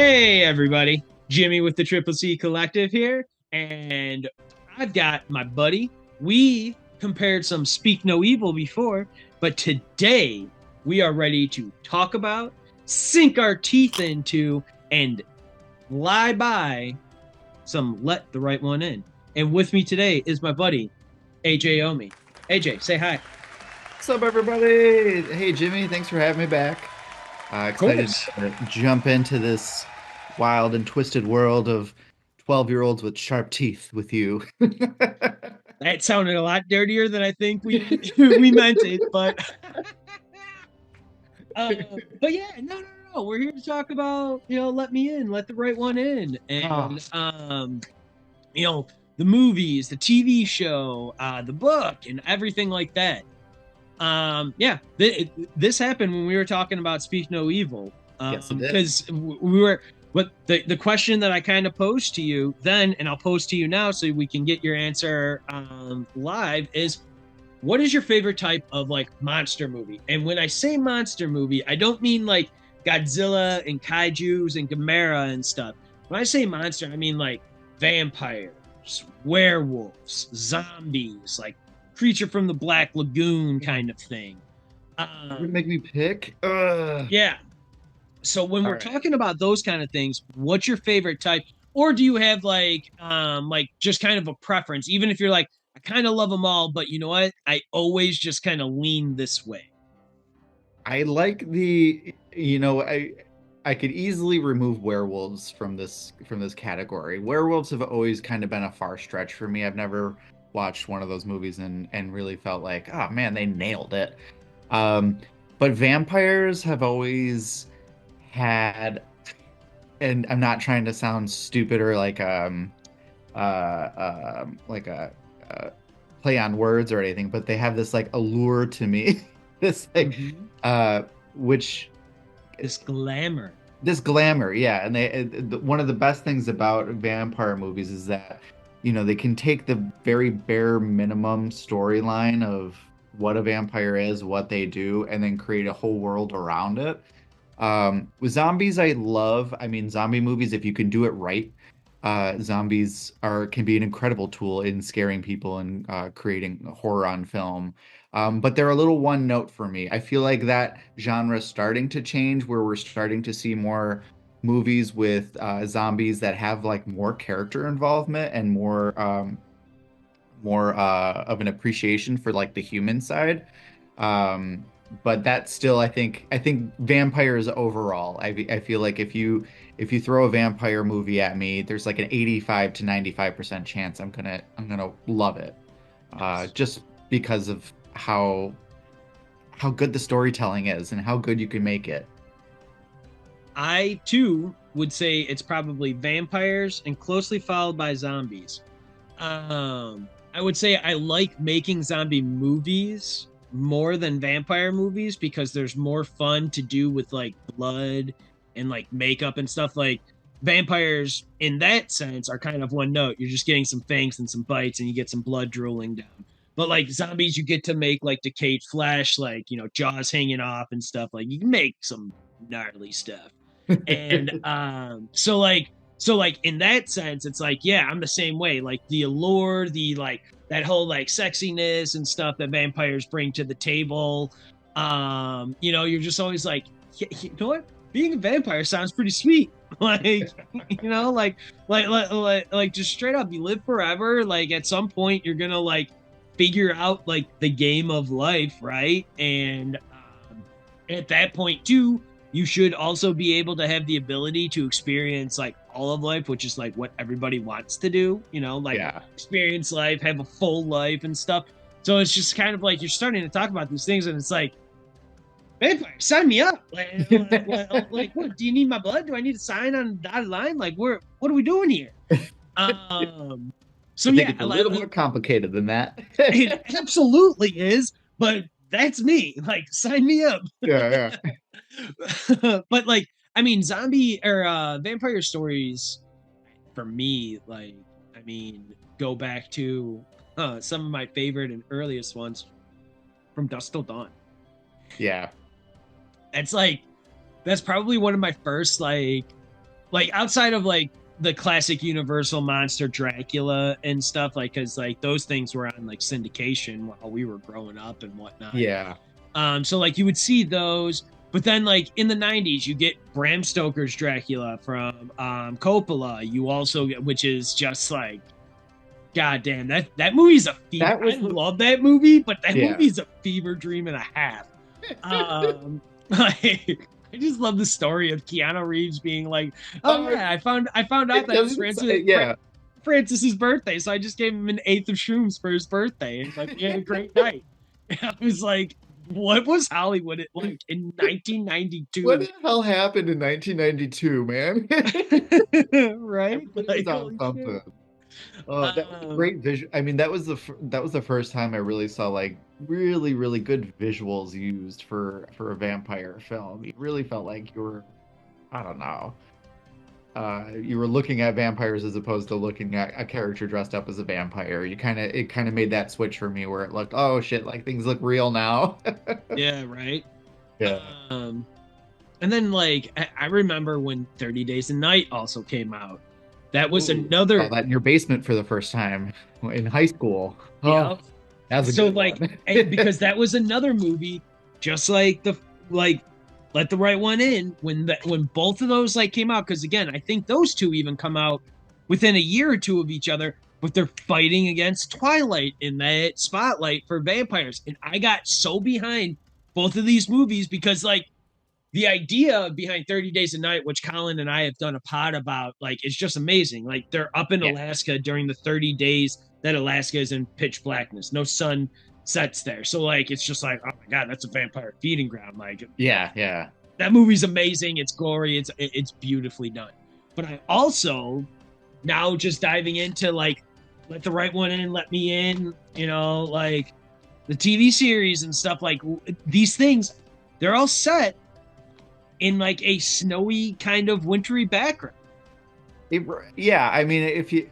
Hey everybody, Jimmy with the Triple C Collective here, and I've got my buddy. We compared some Speak No Evil before, but today we are ready to talk about, sink our teeth into, and lie by some Let the Right One In. And with me today is my buddy, AJ Omi. AJ, say hi. What's up, everybody? Hey, Jimmy, thanks for having me back. Of Excited course. to jump into this wild and twisted world of 12-year-olds with sharp teeth with you. That sounded a lot dirtier than I think we we meant it, but Uh, but yeah, no. We're here to talk about, let me in, let the right one in, Oh, and you know, the movies, the TV show, the book, and everything like that. Yeah, this happened when we were talking about Speak No Evil, yes, it did. because we were. But the question that I kind of posed to you then, and I'll pose to you now, so we can get your answer live, is what is your favorite type of like monster movie? And when I say monster movie, I don't mean like Godzilla and kaijus and Gamera and stuff. When I say monster, I mean like vampires, werewolves, zombies, like creature from the Black Lagoon kind of thing. You're gonna Um, make me pick? yeah. So when All we're right. talking about those kind of things, what's your favorite type? Or do you have like just kind of a preference, even if you're like, I kind of love them all, but you know what? I always just kind of lean this way. I like I could easily remove werewolves from this category. Werewolves have always kind of been a far stretch for me. I've never watched one of those movies and really felt like, oh man, they nailed it. Um, but vampires have always had, and I'm not trying to sound stupid or like a play on words or anything, but they have this like allure to me, this like Mm-hmm. uh, which This glamour. this glamour, yeah. And one of the best things about vampire movies is that, they can take the very bare minimum storyline of what a vampire is, what they do, and then create a whole world around it. With zombies, I love, I mean, zombie movies, if you can do it right, zombies are can be an incredible tool in scaring people and creating horror on film. But they're a little one note for me. I feel like that genre is starting to change, where we're starting to see more movies with zombies that have like more character involvement and more of an appreciation for like the human side. Um, but that's still, I think vampires overall. I feel like if you throw a vampire movie at me, there's like an 85 to 95% chance I'm gonna love it. Yes. Just because of how good the storytelling is and how good you can make it. I too would say it's probably vampires and closely followed by zombies. I would say I like making zombie movies more than vampire movies because there's more fun to do with like blood and like makeup and stuff. Like vampires in that sense are kind of one note. You're just getting some fangs and some bites and you get some blood drooling down. But like zombies, you get to make like decayed flesh, like, jaws hanging off and stuff. Like you can make some gnarly stuff. And so like in that sense, it's like, yeah, I'm the same way. Like the allure, the like that whole like sexiness and stuff that vampires bring to the table. You're just always like, yeah, you know what? Being a vampire sounds pretty sweet. Like, like just straight up, you live forever. Like at some point, you're gonna like figure out like the game of life, right? And at that point too, you should also be able to have the ability to experience like all of life, which is like what everybody wants to do, like Yeah. experience life, have a full life and stuff. So it's just kind of like you're starting to talk about these things, and it's like, vampire, sign me up. Like, what? Do you need my blood? Do I need to sign on the dotted line? Like, what are we doing here? Um, so I think yeah, it's a little more complicated than that. it absolutely is, but that's me. Like, sign me up. Yeah, yeah. But like, I mean, zombie or vampire stories for me, like, I mean, go back to some of my favorite and earliest ones from Dusk Till Dawn. Yeah. That's like, that's probably one of my first like like outside of like the classic Universal monster Dracula and stuff, like because like those things were on like syndication while we were growing up and whatnot. Yeah. So like you would see those, but then like in the 90s, you get Bram Stoker's Dracula from Coppola. You also get, which is just like, god damn, that movie's a fever. That I was the love that movie, but that yeah. movie's a fever dream and a half. Like, I just love the story of Keanu Reeves being like, "Oh Uh, yeah, I found out it that was doesn't yeah. Francis's birthday, so I just gave him an eighth of shrooms for his birthday, and like we had a great night." And I was like, "What was Hollywood like in What 1992?" the hell happened in 1992, man? Right? Everybody was Like, on holy something. shit. Oh, that was a Um, great visual. I mean, that was the first time I really saw like really, really good visuals used for a vampire film. You really felt like you were, I don't know, you were looking at vampires as opposed to looking at a character dressed up as a vampire. It kind of made that switch for me where it looked, oh shit, like things look real now. yeah, right. Yeah. Um, and then like I remember when 30 Days a Night also came out. That was Ooh, saw another, that in your basement for the first time in high school. Oh, yeah. that's a So good like one. because that was another movie, just like the like Let the Right One In, when both of those like came out, because again, I think those two even come out within a year or two of each other, but they're fighting against Twilight in that spotlight for vampires. And I got so behind both of these movies because like the idea behind 30 Days a Night, which Colin and I have done a pod about, like, it's just amazing. Like, they're up in Yeah. Alaska during the 30 days that Alaska is in pitch blackness. No sun sets there. So, like, it's just like, oh my God, that's a vampire feeding ground. Like, Yeah, yeah. that movie's amazing. It's gory. It's beautifully done. But I also now just diving into like Let the Right One In, Let Me In, like the TV series and stuff like these things, they're all set in like a snowy kind of wintry background. It, yeah, I mean, if you,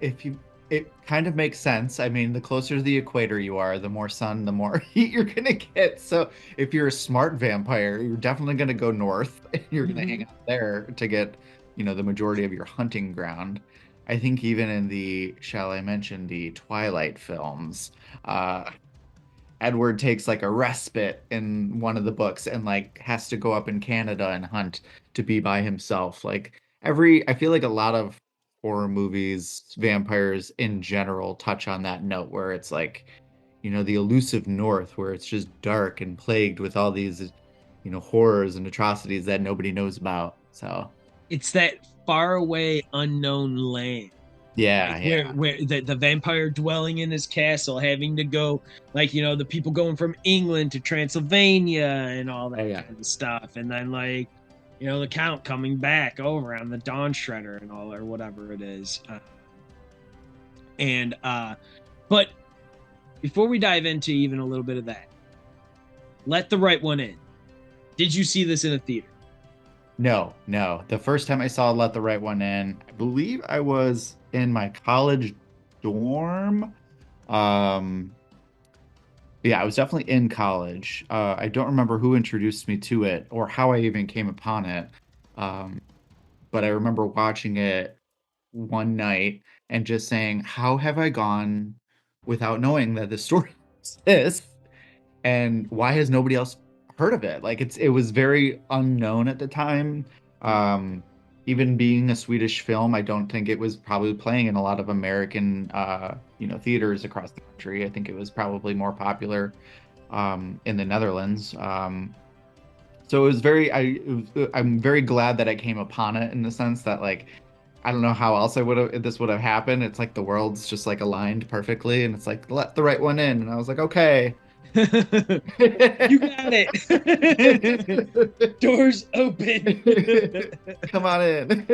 it kind of makes sense. I mean, the closer to the equator you are, the more sun, the more heat you're gonna get. So if you're a smart vampire, you're definitely gonna go north. You're gonna hang Mhm. out there to get, the majority of your hunting ground. I think even in the, shall I mention, the Twilight films, Edward takes like a respite in one of the books and like has to go up in Canada and hunt to be by himself. Like I feel like a lot of horror movies, vampires in general touch on that note where it's like, the elusive north where it's just dark and plagued with all these, horrors and atrocities that nobody knows about. So, It's that far away unknown land. yeah, Like where yeah. the vampire dwelling in his castle, having to go like the people going from England to Transylvania and all Oh that yeah. kind of stuff, and then like the Count coming back over on the Dawn Shredder and all or whatever it is, and but before we dive into even a little bit of that, Let the Right One In. Did you see this in a theater? No, no. The first time I saw Let the Right One In, I believe I was in my college dorm. Um, yeah, I was definitely in college. I don't remember who introduced me to it or how I even came upon it. Um, but I remember watching it one night and just saying, "How have I gone without knowing that this story exists?" And why has nobody else heard of it? Like it was very unknown at the time. Um, Even being a Swedish film, I don't think it was probably playing in a lot of American, theaters across the country. I think it was probably more popular in the Netherlands. So it was I'm very glad that I came upon it in the sense that like I don't know how else I would have this would have happened. It's like the world's just like aligned perfectly, and it's like let the right one in, and I was like, okay. You got it. Doors open. Come on in.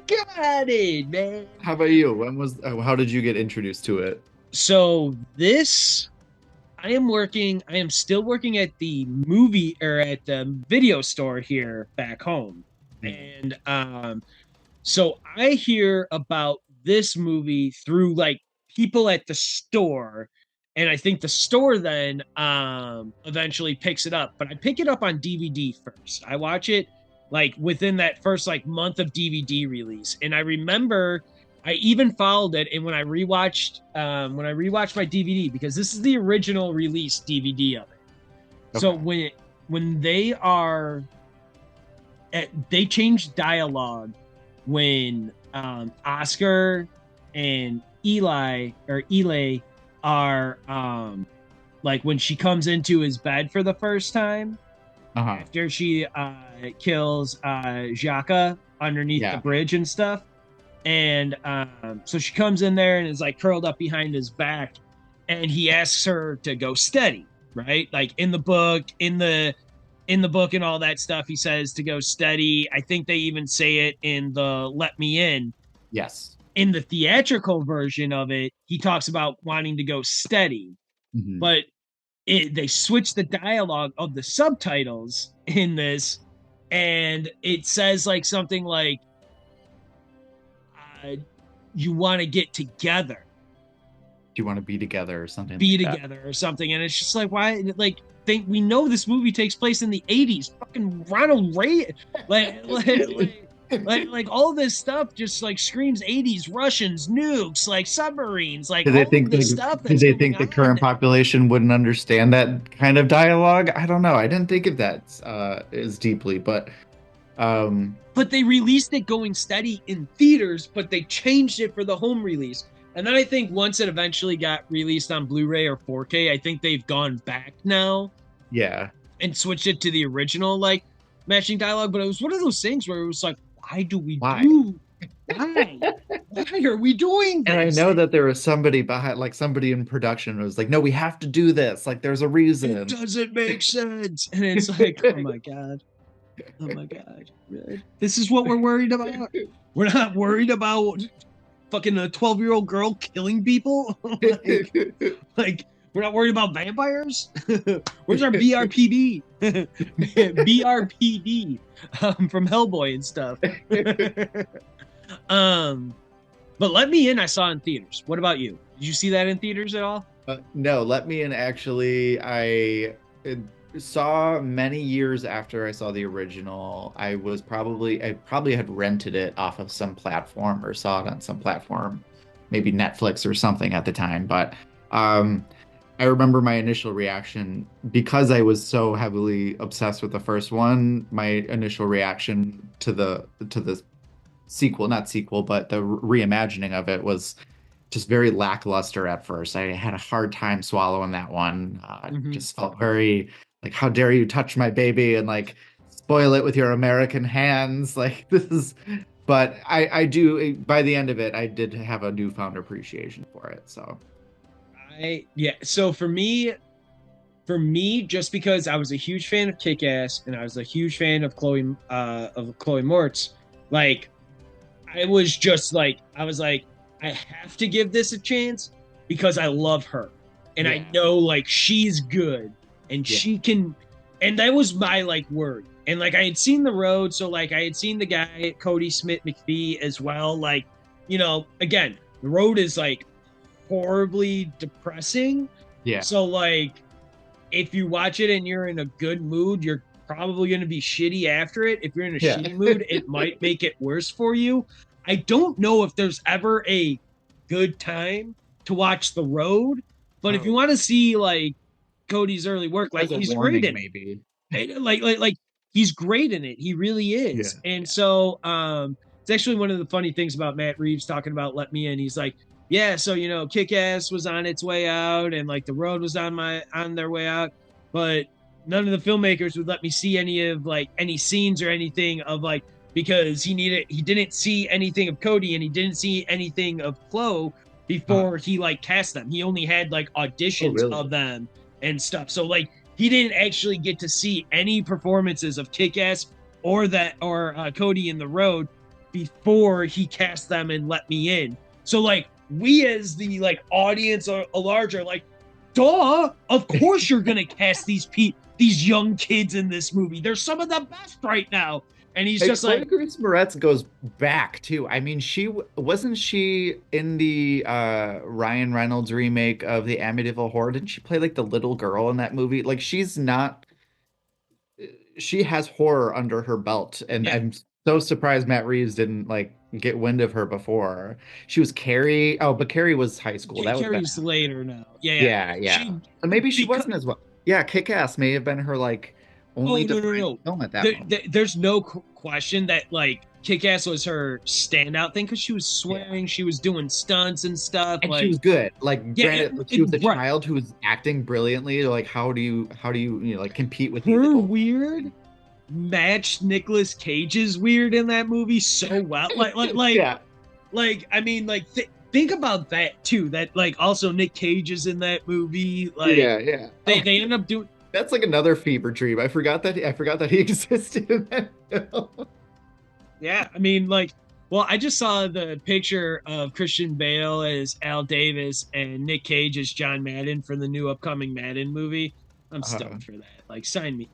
Got it, man. How about you? How did you get introduced to it? So this, I am still working at the movie or at the video store here back home. And so I hear about this movie through like people at the store. And I think the store then eventually picks it up. But I pick it up on DVD first. I watch it like within that first like month of DVD release. And I remember I even followed it, and when I rewatched my DVD, because this is the original release DVD of it. So Okay. when they are they change dialogue when Oscar and Eli are like when she comes into his bed for the first time Uh-huh. after she kills Jaka underneath the Yeah. bridge and stuff. And so she comes in there and is like curled up behind his back, and he asks her to go steady, right? Like in the book and all that stuff, he says to go steady. I think they even say it in the Let Me In. Yes. In the theatrical version of it, he talks about wanting to go steady, Hmm. but they switch the dialogue of the subtitles in this, and it says like something like, uh, "You want to get together, Do you want to be together or something be like that? together," or something, and it's just like, why? Like, think we know this movie takes place in the '80s. Fucking Ronald Reagan, like, like all this stuff just like screams '80s, Russians, nukes, like submarines, like Do they all of think this like stuff do that's they going think the on. current population wouldn't understand that kind of dialogue? I don't know. I didn't think of that as deeply, but um But they released it going steady in theaters, but they changed it for the home release. And then I think once it eventually got released on Blu-ray or 4K, I think they've gone back now yeah. and switched it to the original like matching dialogue. But it was one of those things where it was like, why do we Why? do why? Why are we doing And I this? know that there was somebody behind, like somebody in production who was like, no, we have to do this. Like, there's a It reason. doesn't make sense. And it's like, oh my God. Oh my God. Really? This is what we're worried about? We're not worried about fucking a 12-year-old girl killing people? like we're not worried about vampires? Where's our BRPD? BRPD from Hellboy and stuff. um, but Let Me In, I saw in theaters. What about you? Did you see that in theaters at all? No, Let Me In actually, uh, saw many years after I saw the original. I probably had rented it off of some platform or saw it on some platform, maybe Netflix or something at the time. But um, I remember my initial reaction because I was so heavily obsessed with the first one. My initial reaction to the sequel, not sequel, but the reimagining of it was just very lackluster at first. I had a hard time swallowing that one. Mm-hmm. Just felt very like, how dare you touch my baby and like spoil it with your American hands? Like this is, but I do by the end of it, I did have a newfound appreciation for it. So Yeah. So for me, just because I was a huge fan of Kick Ass and I was a huge fan of Chloe Moretz, like I was just like, I was like, I have to give this a chance because I love her. And I yeah, know like she's good and yeah, she can, and that was my like word. And like I had seen The Road, so like I had seen the guy, Cody Smith McPhee as well. Like, again, The Road is like horribly depressing. yeah, So like if you watch it and you're in a good mood, you're probably going to be shitty after it. If you're in a yeah. shitty mood, it might make it worse for you. I don't know if there's ever a good time to watch The Road, but if you Oh, want to see like Cody's early work, like as a he's great warning, in maybe. it. Like he's great in it. He really Yeah, is. And yeah. so it's actually one of the funny things about Matt Reeves talking about Let Me In. He's like, yeah, so Kick Ass was on its way out and like The Road was on their way out, but none of the filmmakers would let me see any of like any scenes or anything of like, because he didn't see anything of Cody and he didn't see anything of Chloe Uh, before he like cast them. He only had like oh, auditions really? of them and stuff. So like he didn't actually get to see any performances of Kick-Ass or Cody in The Road before he cast them and Let Me In. So like we as the like audience are a larger like, duh, of course you're gonna cast these young kids in this movie. They're some of the best right now. And he's Hey, just Chloe like, Grace Moretz goes back too. I mean, wasn't she in the Ryan Reynolds remake of the Amityville Horror? Didn't she play like the little girl in that movie? Like she's not. she has horror under her belt, and Yeah. I'm so surprised Matt Reeves didn't like get wind of her before. She was Carrie. Oh, but Carrie was high school. That was Ben Carrie's Affleck. later now. Yeah, yeah. Yeah, yeah. She So maybe she because wasn't as well. Yeah, Kick-Ass may have been her like oh only no no defining no. film at that moment. There's no question that like Kick-Ass was her standout thing because she was Yeah. swearing, she was doing stunts and stuff. And she Like was good. Like, yeah, granted, like, she was a right. child who was acting brilliantly. Like, how do you like compete with these Her adults? weird matched Nicolas Cage's weird in that movie so well. Yeah, I mean, like think about that too. That like also Nick Cage is in that movie. Like yeah, yeah. they end up doing That's like another fever dream. I forgot that he existed in that film. yeah. I mean, like well, I just saw the picture of Christian Bale as Al Davis and Nick Cage as John Madden for the new upcoming Madden movie. I'm Uh, stoked for that. Like sign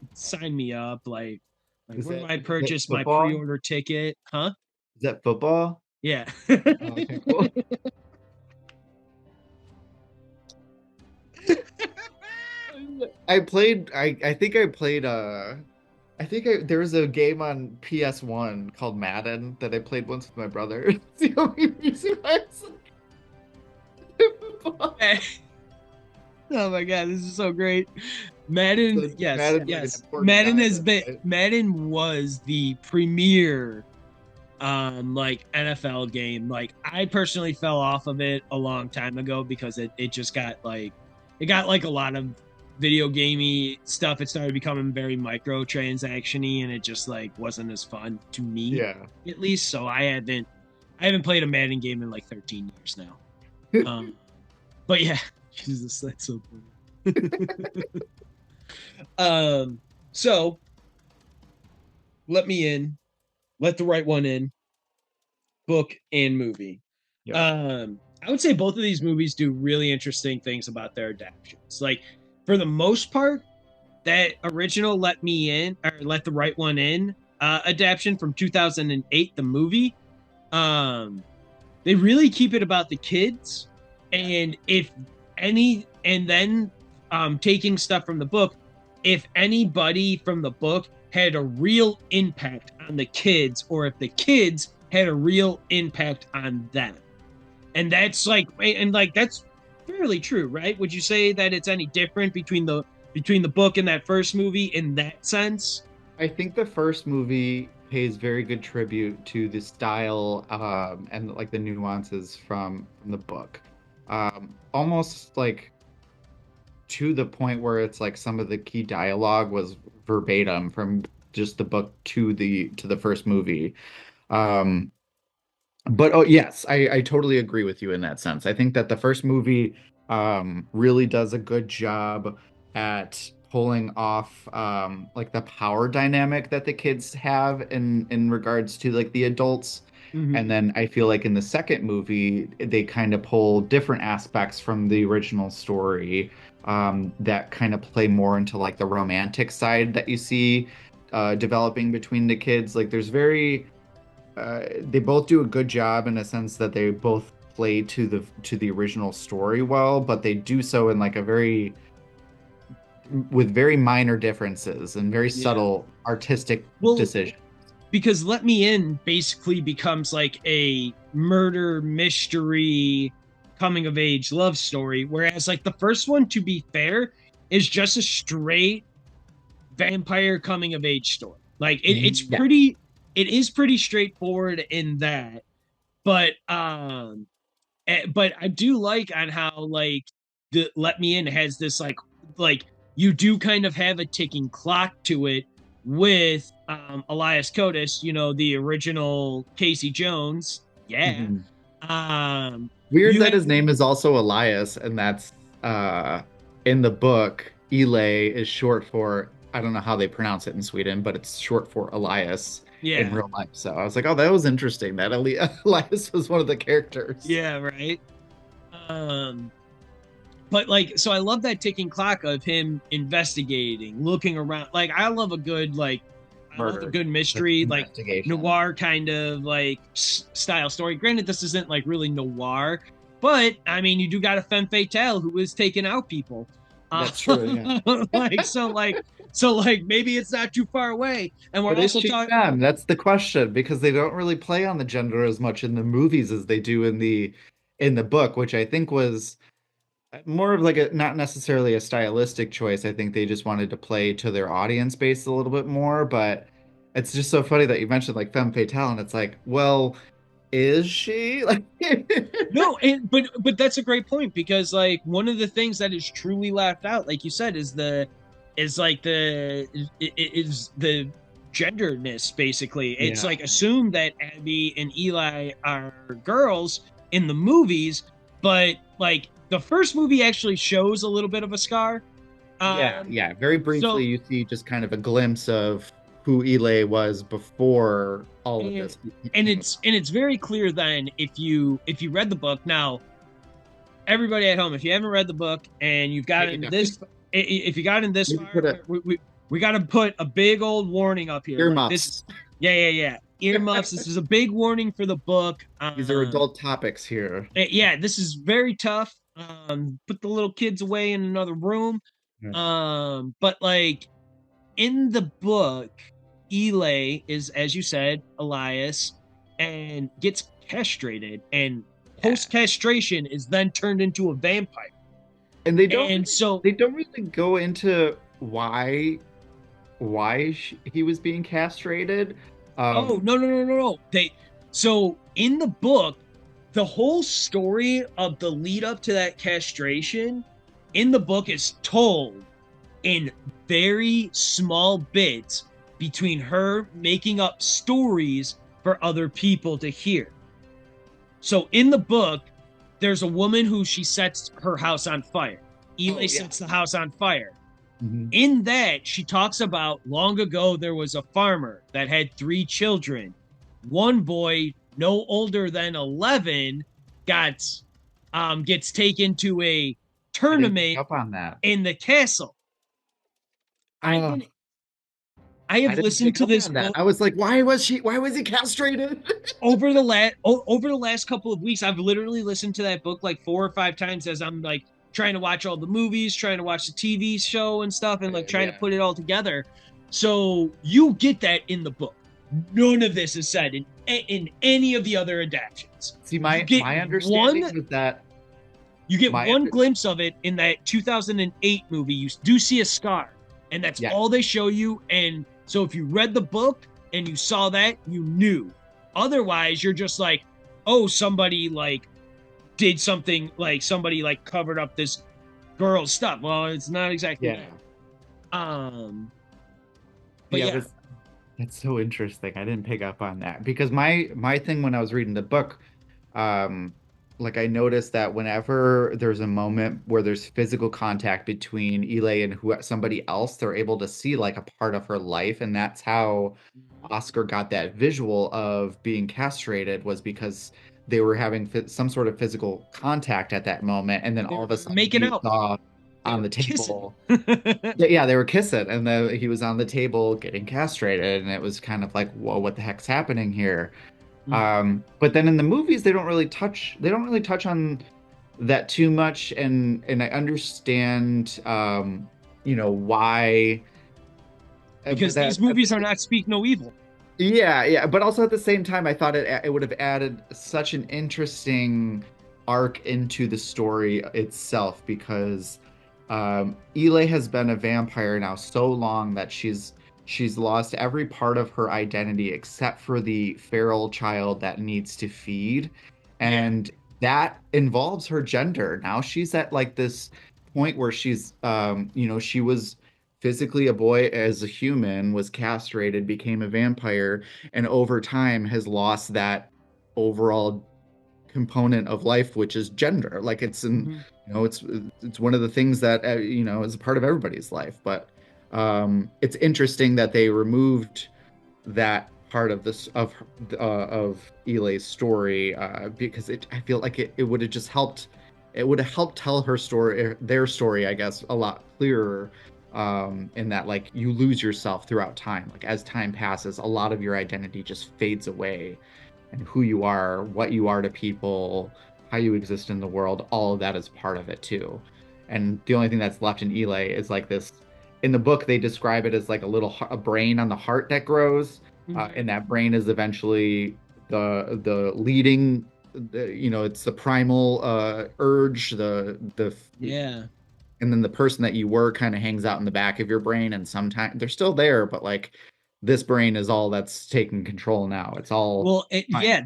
me up. Like is where do that I is that purchase my football? pre-order ticket? Huh? Is that football? Yeah. Oh, okay, cool. I played. I think I played. There was a game on PS1 called Madden that I played once with my brother. It's the only reason why I said football. Oh my god, this is so great. Madden, So yes, Madden's like an yes. important guy there, right? Madden was the premier like NFL game. Like I personally fell off of it a long time ago because it just got like it got like a lot of video gamey stuff. It started becoming very microtransaction-y and it just like wasn't as fun to me Yeah. at least. So I haven't played a Madden game in like 13 years now. Um but yeah, Jesus, that's so funny. So let me in, let the right one in, book and movie. Yeah. I would say both of these movies do really interesting things about their adaptations. Like for the most part, that original Let Me In or Let the Right One In adaptation from 2008, the movie, um, they really keep it about the kids. And if any, and then taking stuff from the book, if anybody from the book had a real impact on the kids, or if the kids had a real impact on them. And that's fairly true, right? Would you say that it's any different between the book and that first movie in that sense? I think the first movie pays very good tribute to the style and like the nuances from the book. Almost like to the point where it's like some of the key dialogue was verbatim from just the book to the first movie. Um, but oh yes, I totally agree with you in that sense. I think that the first movie really does a good job at pulling off like the power dynamic that the kids have in regards to like the adults. Mm-hmm. And then I feel like in the second movie, they kind of pull different aspects from the original story that kind of play more into like the romantic side that you see developing between the kids. Like there's they both do a good job in a sense that they both play to the original story well, but they do so in like a very with very minor differences and very Yeah. subtle artistic Well, decisions. because Let Me In basically becomes like a murder mystery coming of age love story, whereas like the first one, to be fair, is just a straight vampire coming of age story. Like Yeah. it is pretty straightforward in that, but but I do like on how like the Let Me In has this like you do kind of have a ticking clock to it with Elias Koteas, you know, the original Casey Jones. Yeah. Mhm. Um Weird you that have his name is also Elias, and that's uh in the book, Elay is short for, I don't know how they pronounce it in Sweden, but it's short for Elias in yeah. real life. So I was like, oh, that was interesting. That Elias was one of the characters. Yeah, right. Um but like so I love that ticking clock of him investigating, looking around. Like I love a Murder good mystery, like investigation. noir kind of like style story. Granted, this isn't like really noir, but I mean, you do got a femme fatale who is taking out people. That's true, yeah. Like so maybe it's not too far away. And we're But is also she talking. femme? That's the question because they don't really play on the gender as much in the movies as they do in the book, which I think was more of like a not necessarily a stylistic choice. I think they just wanted to play to their audience base a little bit more, but it's just so funny that you mentioned like femme fatale and it's like, well, is she? Like No, and but that's a great point because like one of the things that is truly left out, like you said, is like is the genderness basically. It's Yeah. like assumed that Abby and Eli are girls in the movies, but like the first movie actually shows a little bit of a scar. Yeah, Um, yeah. Very briefly, so you see just kind of a glimpse of who Elay was before all of and this came about. and it's very clear then if you read the book now everybody at home, if you haven't read the book and you've gotten Yeah. this, if you got in this Maybe far, put a we got to put a big old warning up here. Like this, earmuffs. yeah. Earmuffs. This is a big warning for the book. These are adult topics here. Yeah, this is very tough. Put the little kids away in another room. Yeah. But like in the book, Elay is, as you said, Elias, and gets castrated, and post castration is then turned into a vampire. And they don't And really, so, they don't really go into he was being castrated. oh Um, no. So in the book, the whole story of the lead up to that castration in the book is told in very small bits between her making up stories for other people to hear. So in the book, there's a woman who she sets her house on fire. Eli oh yeah. sets the house on fire. Mhm. In that, she talks about long ago there was a farmer that had 3 children. One boy, no older than 11, got gets taken to a I didn't pick tournament up on that. in the castle. I Oh, didn't. I I have didn't listened pick to up this on that. book I was like, why was he castrated? over the last couple of weeks. I've literally listened to that book like 4 or 5 times as I'm like trying to watch all the movies, trying to watch the TV show and stuff, and like trying to Yeah. put it all together. So you get that in the book. None of this is said in any of the other adaptations. See, You get my one understanding was that you get my one under glimpse of it in that 2008 movie. You do see a scar, and that's yeah. all they show you. And so if you read the book and you saw that, you knew. Otherwise, you're just like, oh, somebody like did something, like somebody like covered up this girl's stuff. Well, it's not exactly Yeah. that. But Yeah, yeah, that's so interesting. I didn't pick up on that because my thing when I was reading the book, um, like I noticed that whenever there's a moment where there's physical contact between Elay and somebody else, they're able to see like a part of her life, and that's how Oscar got that visual of being castrated was because they were having some sort of physical contact at that moment, and then they all were of a sudden making you out, saw they on were the kissing. table. Yeah, they were kissing, and he was on the table getting castrated, and it was kind of like, whoa, what the heck's happening here? But then in the movies, they don't really touch on that too much, and I understand, why, but Because that these movies are not Speak No Evil. yeah, but also at the same time, I thought it would have added such an interesting arc into the story itself because Elay has been a vampire now so long that she's lost every part of her identity except for the feral child that needs to feed, Yeah. and that involves her gender. Now she's at like this point where she was physically a boy as a human, was castrated, became a vampire, and over time has lost that overall component of life, which is gender. Like Mhm. it's one of the things that is a part of everybody's life. But it's interesting that they removed that part of this of Elay's story because I feel like it would have just helped. It would have helped tell her story, their story, I guess, a lot clearer. In that, like, you lose yourself throughout time. Like, as time passes, a lot of your identity just fades away, and who you are, what you are to people, how you exist in the world, all of that is part of it too. and the only thing that's left in Ile is like this. In the book, they describe it as like a brain on the heart that grows, Mhm. and that brain is eventually the leading, it's the primal urge, Yeah. and then the person that you were kind of hangs out in the back of your brain, and sometimes they're still there, but like this brain is all that's taking control now. It's all Well, fine. yeah,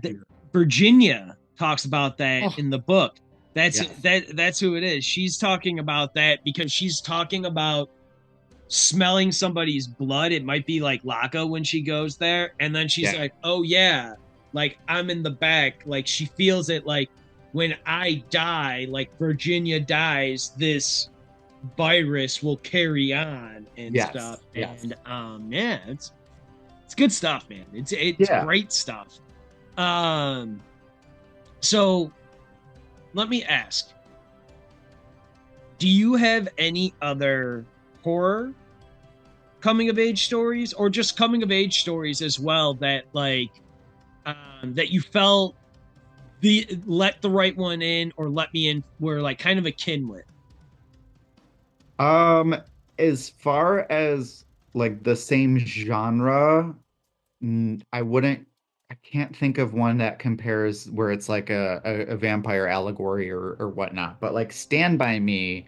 Virginia talks about that Oh, in the book. yes. That's who it is. She's talking about that because she's talking about smelling somebody's blood. It might be like Laka when she goes there, and then she's Yeah. like, "Oh yeah, like I'm in the back." Like she feels it. Like when I die, like Virginia dies, this virus will carry on and stuff. Yes. And Yes. yeah, it's good stuff, man. It's Yeah. great stuff. Um, so let me ask, do you have any other horror coming of age stories or just coming of age stories as well that that you felt the let the right one in or let me in were like kind of akin with? Um, as far as like the same genre, I can't think of one that compares where it's like a vampire allegory or whatnot. But like Stand By Me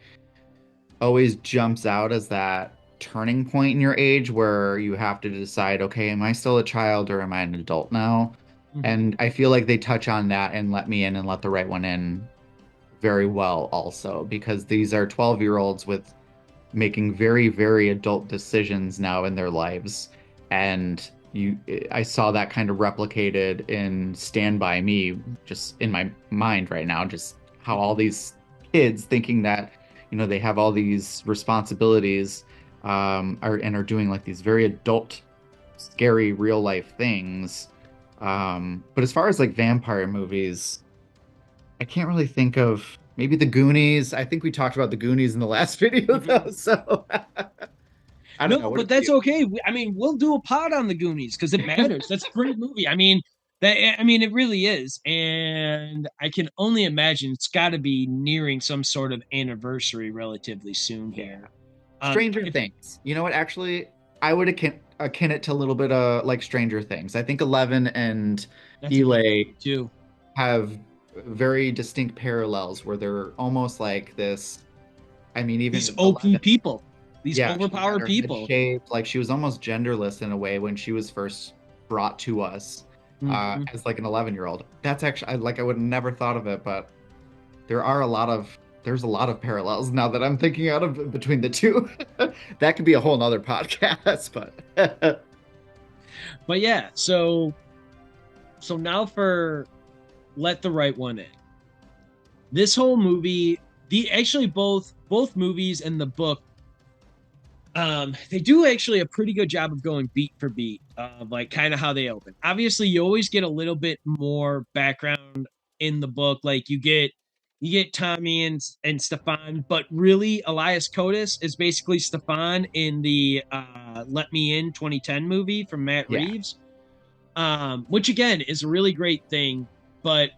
always jumps out as that turning point in your age where you have to decide, okay, am I still a child or am I an adult now? Mhm. And I feel like they touch on that and Let Me In and Let the Right One In very well also because these are 12-year-olds with making very, very adult decisions now in their lives. And I saw that kind of replicated in Stand By Me, just in my mind right now, just how all these kids thinking that, they have all these responsibilities, are doing like these very adult, scary real life things. But as far as like vampire movies, I can't really think of maybe the Goonies. I think we talked about the Goonies in the last video Mhm. though, so I don't know. No, What but about that's you? okay. I mean, we'll do a pod on the Goonies because it matters. That's a great movie. I mean, it really is, and I can only imagine it's got to be nearing some sort of anniversary relatively soon Yeah. here. Stranger If Things. You know what? Actually, I would akin it to a little bit of like Stranger Things. I think 11 and That's a good Elay movie too. have very distinct parallels where they're almost like this. I mean, These even open 11, people, these yeah, she had overpowered her head people. shaved. Like she was almost genderless in a way when she was first brought to us Mhm. as like an 11-year-old. That's actually I would have never thought of it, but there's a lot of parallels now that I'm thinking out of between the two. That could be a whole nother podcast, but But yeah, so now for Let the Right One In. This whole movie, the actually both movies and the book, they do actually a pretty good job of going beat for beat of like kind of how they open. Obviously, you always get a little bit more background in the book, like you get Tommy and Stefan, but really Elias Kotis is basically Stefan in the Let Me In 2010 movie from Matt yeah. Reeves, which again is a really great thing. But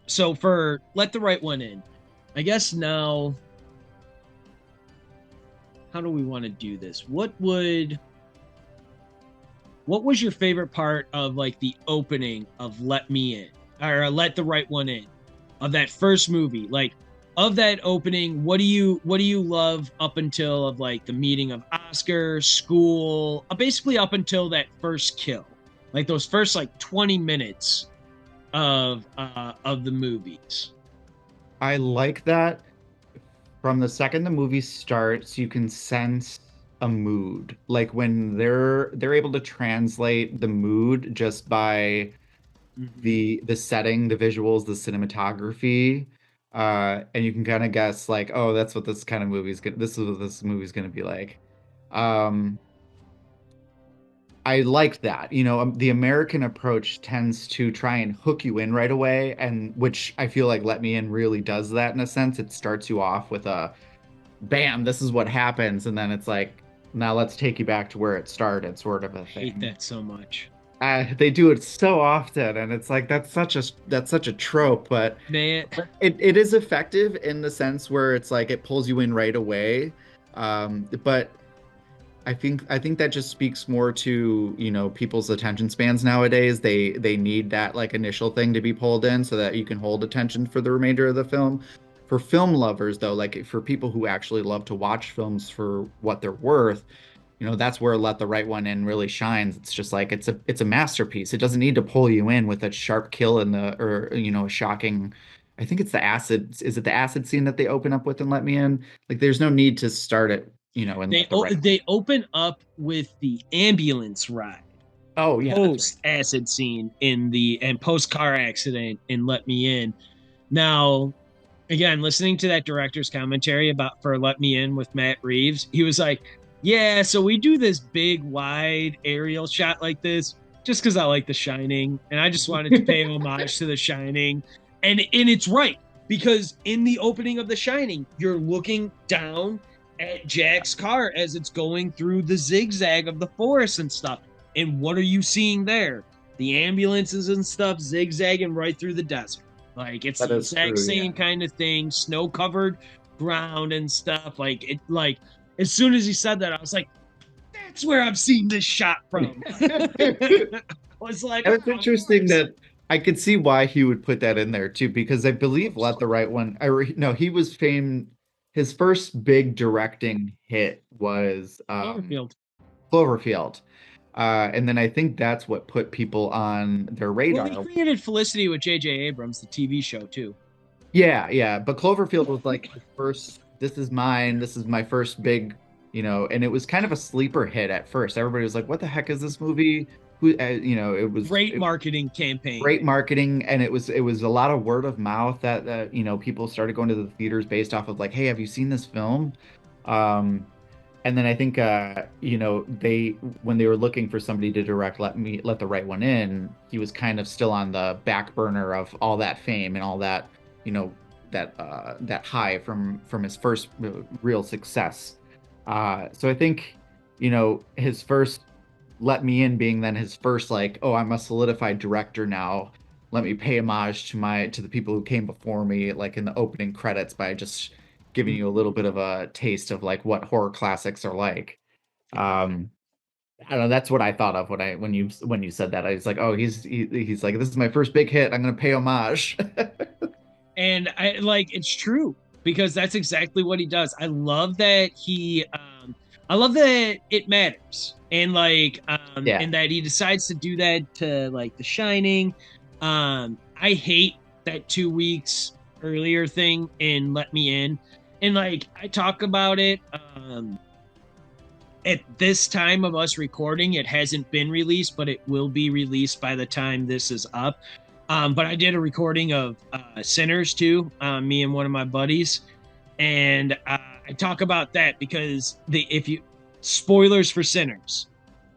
so for Let the Right One In, I guess now, how do we want to do this? What was your favorite part of like the opening of Let Me In or Let the Right One In of that first movie? Like of that opening, what do you love up until of like the meeting of Oscar, school, basically up until that first kill, like those first like 20 minutes of the movies. I like that from the second the movie starts, you can sense a mood. Like when they're able to translate the mood just by Mm-hmm. the setting, the visuals, the cinematography, and you can kind of guess like, oh, that's what this kind of movie's gonna this is what this movie's gonna be like. Um, I liked that. The American approach tends to try and hook you in right away, and which I feel like Let Me In really does that in a sense. It starts you off with a bam, this is what happens, and then it's like, now let's take you back to where it started, sort of a Hate thing. that so much. They do it so often, and it's like that's such a trope, but Man, it is effective in the sense where it's like it pulls you in right away. But I think that just speaks more to, people's attention spans nowadays. They need that like initial thing to be pulled in so that you can hold attention for the remainder of the film. For film lovers though, like for people who actually love to watch films for what they're worth, that's where Let the Right One In really shines. It's just like it's a masterpiece. It doesn't need to pull you in with a sharp kill in the or a shocking. I think it's the acid. Is it the acid scene that they open up with and Let Me In? Like there's no need to start it, and Let the Right. they open up with the ambulance ride Oh yeah, that's right. post acid scene in the and post car accident in Let Me In. Now, again, listening to that director's commentary about for Let Me In with Matt Reeves, he was like, "Yeah, so we do this big wide aerial shot like this just because I like The Shining, and I just wanted to pay homage to The Shining." And it's right because in the opening of The Shining, you're looking down at Jack's car as it's going through the zigzag of the forest and stuff. And what are you seeing there? The ambulances and stuff zigzagging right through the desert. Like it's That the is exact true, same yeah. kind of thing, snow covered ground and stuff. Like as soon as he said that, I was like, that's where I've seen this shot from. I was like, And it's oh, of interesting course. that I could see why he would put that in there too, because I believe Let the Right One. No, he was famed. His first big directing hit was Cloverfield. Cloverfield. And then I think that's what put people on their Well, he radar. created Felicity with J.J. Abrams, the TV show too. Yeah, yeah. But Cloverfield was like his first, this is mine, this is my first big, and it was kind of a sleeper hit at first. Everybody was like, what the heck is this movie? It was Great marketing campaign. great marketing, and it was a lot of word of mouth that people started going to the theaters based off of like, hey, have you seen this film? Um, And then I think they when they were looking for somebody to direct Let the Right One In, he was kind of still on the back burner of all that fame and all that, you know, that high from his first real success. So I think, his first Let Me In being then his first like, oh, I'm a solidified director now. Let me pay homage to the people who came before me, like in the opening credits by just giving you a little bit of a taste of like what horror classics are like. Um, I don't know. That's what I thought of when you said that. I was like, oh, he's like, this is my first big hit. I'm gonna pay homage. And I like it's true because that's exactly what he does. I love that it matters. Yeah, And that he decides to do that to like The Shining. I hate that 2 weeks earlier thing in Let Me In. And like I talk about it at this time of us recording, it hasn't been released, but it will be released by the time this is up. But I did a recording of Sinners too, me and one of my buddies, and I talk about that because the if you spoilers for Sinners,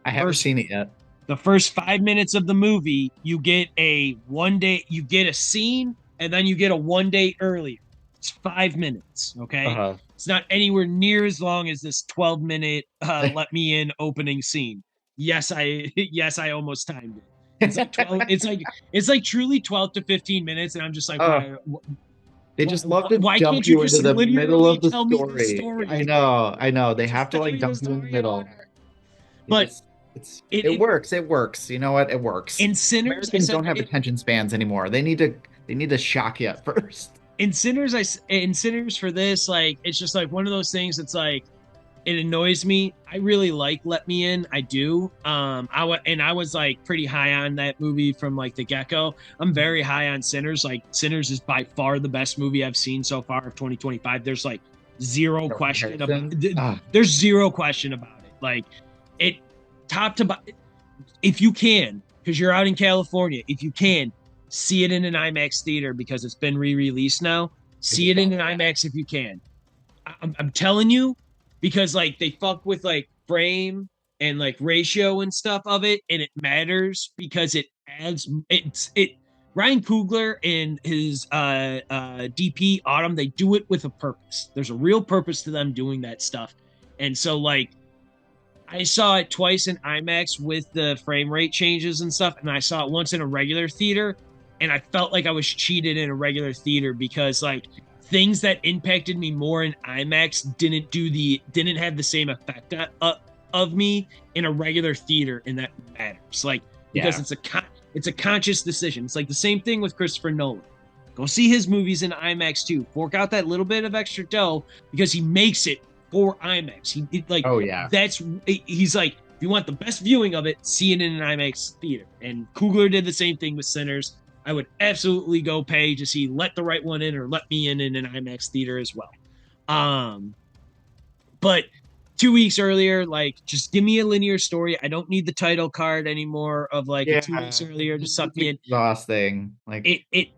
I the haven't first seen it yet. the first 5 minutes of the movie, you get you get a scene, and then you get a 1 day earlier. It's 5 minutes, okay? Uh-huh. It's not anywhere near as long as this 12-minute let me in opening scene. Yes, yes, I almost timed it. It's like 12, it's like truly 12 to 15 minutes, and I'm just like, Oh, they just love to why dump can't you you into just the middle literally of the tell me the story. I story? know, I know. They Just have to tell like me the dump you in the story in middle. order. It But just it, it it works. It works. You know what? It works. in Sinners, I Americans said don't have it, attention spans anymore. They need to shock you at first. in Sinners for this, like it's just like one of those things that's like it annoys me. I really like Let Me In. I do. I was like pretty high on that movie from like the get-go. I'm very high on Sinners. Like Sinners is by far the best movie I've seen so far of 2025. There's like zero No question about comparison. Ah, there's zero question about it. Like it top to bottom, if you can, because you're out in California, if you can, see it in an IMAX theater because it's been re-released now. I See just it saw in an that. IMAX if you can. I'm telling you, because like they fuck with like frame and like ratio and stuff of it, and it matters because it adds it. Ryan Coogler and his DP Autumn, they do it with a purpose. There's a real purpose to them doing that stuff, and so like I saw it twice in IMAX with the frame rate changes and stuff, and I saw it once in a regular theater, and I felt like I was cheated in a regular theater because like things that impacted me more in IMAX didn't have the same effect of me in a regular theater, and that matters. Like because Yeah. it's a conscious decision. It's like the same thing with Christopher Nolan. Go see his movies in IMAX too. Fork out that little bit of extra dough because he makes it for IMAX. Like Oh yeah. that's he's like if you want the best viewing of it, see it in an IMAX theater. And Coogler did the same thing with Sinners. I would absolutely go pay to see Let the Right One In or Let Me In an IMAX theater as well. Um, but 2 weeks earlier, like just give me a linear story. I don't need the title card anymore of like a 2 weeks Yeah. earlier to suck It's me in. exhausting. Like It it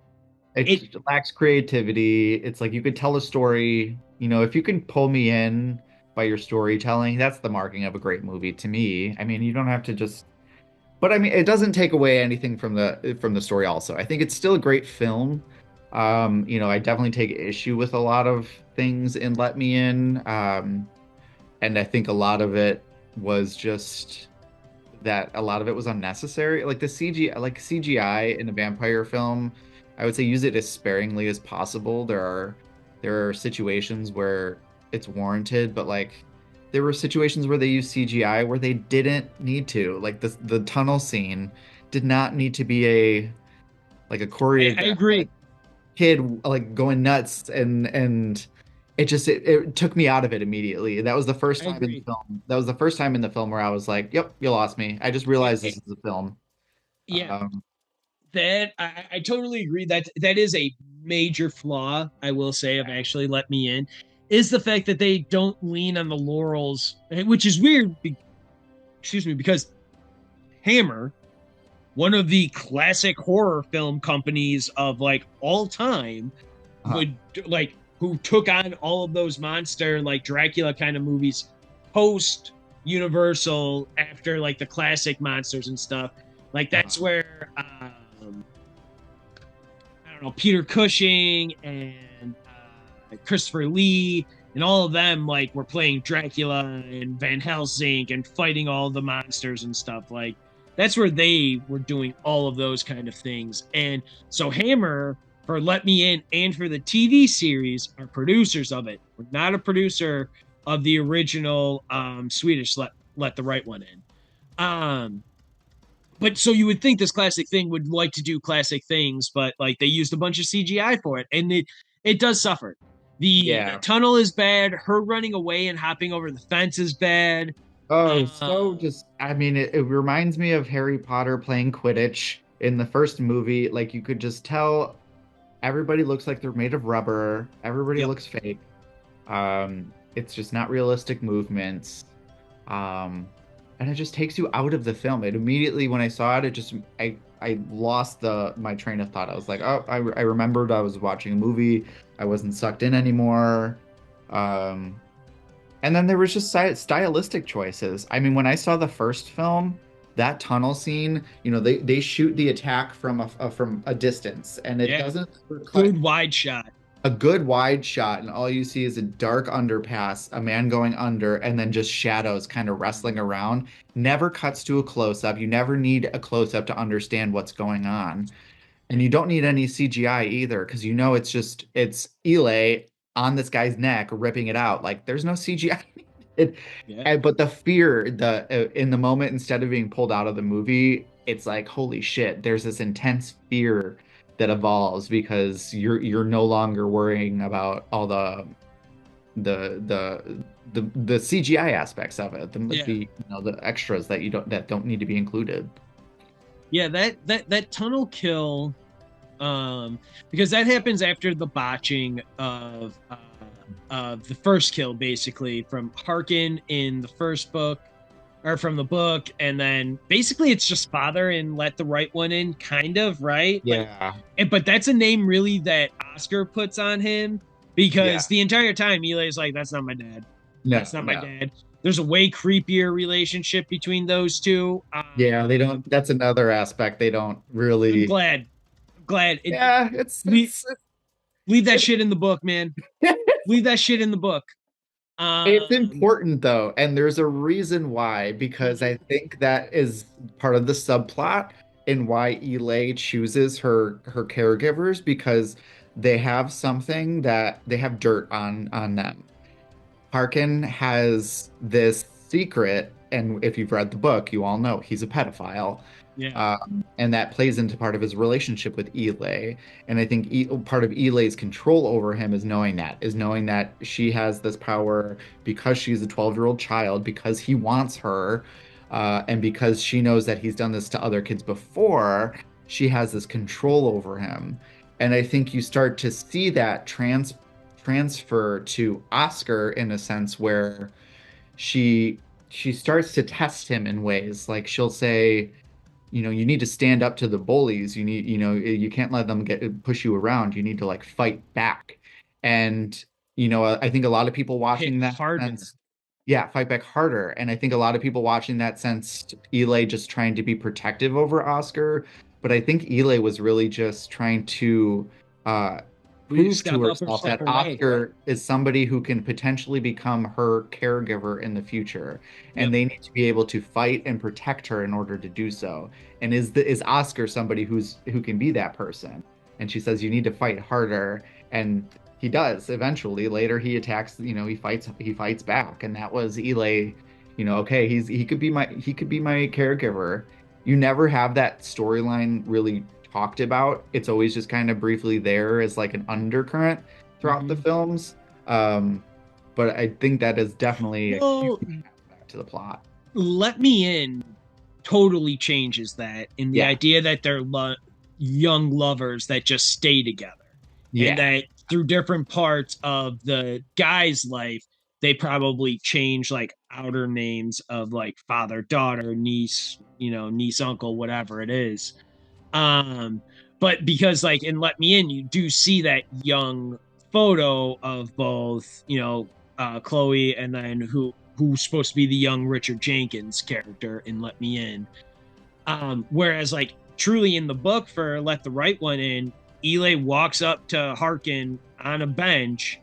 it it lacks creativity. It's like you could tell a story, if you can pull me in by your storytelling, that's the marking of a great movie to me. I mean, you don't have to just, but I mean, it doesn't take away anything from the story also. I think it's still a great film. I definitely take issue with a lot of things in Let Me In. And I think a lot of it was just that a lot of it was unnecessary. Like the CGI in a vampire film, I would say use it as sparingly as possible. There are situations where it's warranted, but like there were situations where they used CGI where they didn't need to. Like the tunnel scene did not need to be a I choreographed like agree. kid like going nuts and it took me out of it immediately. That was the first I time in the agree. film. That was the first time in the film where I was like, "Yep, you lost me." I just realized this It, is a film. yeah, Um, that I totally agree. That is a major flaw, I will say, of actually Let Me In, is the fact that they don't lean on the laurels, which is weird. Excuse me, because Hammer, one of the classic horror film companies of like all time, uh, would like who took on all of those monster like Dracula kind of movies post Universal after like the classic monsters and stuff. Like uh, that's where I don't know, Peter Cushing and Christopher Lee and all of them like were playing Dracula and Van Helsing and fighting all the monsters and stuff. Like that's where they were doing all of those kind of things. And so Hammer for Let Me In and for the TV series are producers of it. We're not a producer of the original Swedish Let the Right One In. But so you would think this classic thing would like to do classic things, but like they used a bunch of CGI for it, and it does suffer. The yeah. tunnel is bad. Her running away and hopping over the fence is bad. Oh, Uh, so just I mean, it reminds me of Harry Potter playing Quidditch in the first movie. Like you could just tell everybody looks like they're made of rubber. Everybody yep. looks fake. It's just not realistic movements. Um, and it just takes you out of the film. It immediately, when I saw it, I lost my train of thought. I was like, oh, I remembered I was watching a movie. I wasn't sucked in anymore. Um, and then there was just stylistic choices. I mean, when I saw the first film, that tunnel scene, they shoot the attack from a distance, and it Yeah. doesn't cut Good wide shot. a good wide shot, and all you see is a dark underpass, a man going under, and then just shadows kind of wrestling around. Never cuts to a close up. You never need a close up to understand what's going on. And you don't need any CGI either, because it's Elay on this guy's neck ripping it out. Like there's no CGI. It, Yeah. but the fear, in the moment, instead of being pulled out of the movie, it's like, holy shit, there's this intense fear that evolves because you're no longer worrying about all the the the CGI aspects of it, Yeah. the extras that don't need to be included. Yeah. That tunnel kill, because that happens after the botching of the first kill, basically from Harkin in the first book or from the book, and then basically it's just father and Let the Right One In, kind of, right? Like, Yeah. but that's a name really that Oscar puts on him because Yeah. the entire time Eli's like, "That's not my dad. No, That's not my no. dad." There's a way creepier relationship between those two. Yeah, they don't. That's another aspect they don't I'm really. glad. I'm glad. Yeah, it's Leave, it's leave that it, shit in the book, man. Leave that shit in the book. It's Um, important though, and there's a reason why, because I mhm, think that is part of the subplot in why Elay chooses her caregivers because they have something that they have dirt on them. Harkin has this secret, and if you've read the book, you all know he's a pedophile. yeah, And that plays into part of his relationship with Elay. And I think part of Elay's control over him is knowing that she has this power because she's a 12-year-old child, because he wants her, and because she knows that he's done this to other kids before, she has this control over him. And I think you start to see that transfer to Oscar in a sense where she she starts to test him in ways like she'll say, you need to stand up to the bullies. You can't let them push you around. You need to like fight back. And I think a lot of people hit watching that harder. sense, yeah, fight back harder. And I think a lot of people watching that sense, Eli just trying to be protective over Oscar, but I think Eli was really just trying to uh Will you prove to step up or herself step that away? Oscar is somebody who can potentially become her caregiver in the future, and Yep. they need to be able to fight and protect her in order to do so. And is Oscar somebody who can be that person? And she says you need to fight harder, and he does eventually. Later he attacks, he fights back, and that was Eli. Okay, he could be my caregiver. You never have that storyline really talked about. It's always just kind of briefly there as like an undercurrent throughout the Hmm. films. Um, but I think that is definitely a huge Well, aspect to the plot. Let Me In totally changes that in the Yeah, idea that they're young lovers that just stay together, and yeah, that through different parts of the guy's life, they probably change like outer names of like father, daughter, niece, niece, uncle, whatever it is. Um, but because like in Let Me In, you do see that young photo of both, Chloe and then who's supposed to be the young Richard Jenkins character in Let Me In. Whereas like truly in the book for Let the Right One In, Eli walks up to Harkin on a bench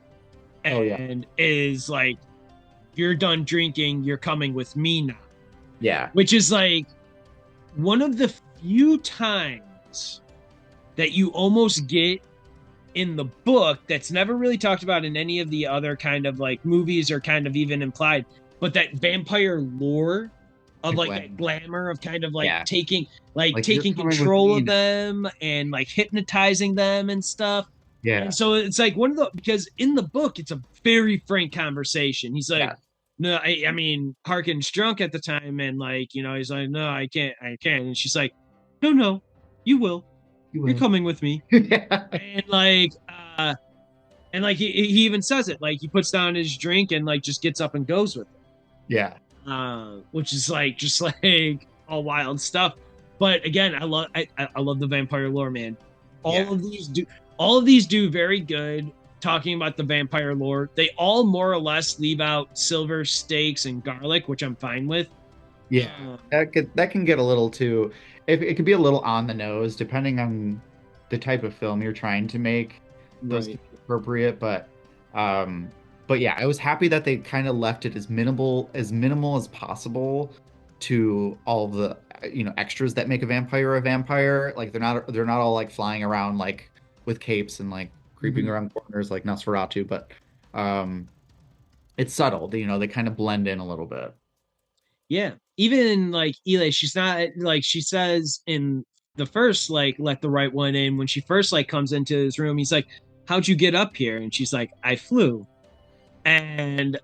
oh yeah, and is like, "You're done drinking. You're coming with me now," yeah, which is like one of the few times that you almost get in the book that's never really talked about in any of the other kind of like movies or kind of even implied, but that vampire lore of the like that glam. glamour of kind of like Yeah, taking like you're taking coming with control me of now. them and like hypnotizing them and stuff. And Yeah, so it's like one of the because in the book it's a very frank conversation. He's like, yeah, no, I mean, Harkin's drunk at the time, and like, he's like, no, I can't. And she's like, no, no, you will. you You're will. coming with me. Yeah, And like he even says it, like he puts down his drink and like just gets up and goes with yeah, it, which is like just like all wild stuff. But again, I love the vampire lore, man. yeah, all of these do all of these do very good talking about the vampire lore. They all more or less leave out silver steaks and garlic, which I'm fine with. yeah. um, That can get a little too. It could be a little on the nose depending on the type of film you're trying to make. Those right. can be appropriate, um, but yeah, I was happy that they kind of left it as minimal as possible to all of the extras that make a vampire. Like they're not all like flying around like with capes and like creeping Mhm. around corners like Nosferatu, but um, it's subtle. They kind of blend in a little bit. Yeah. Even like Eli, she's not like she says in the first like let the right one in when she first like comes into his room, he's like, how'd you get up here? And she's like, I flew. And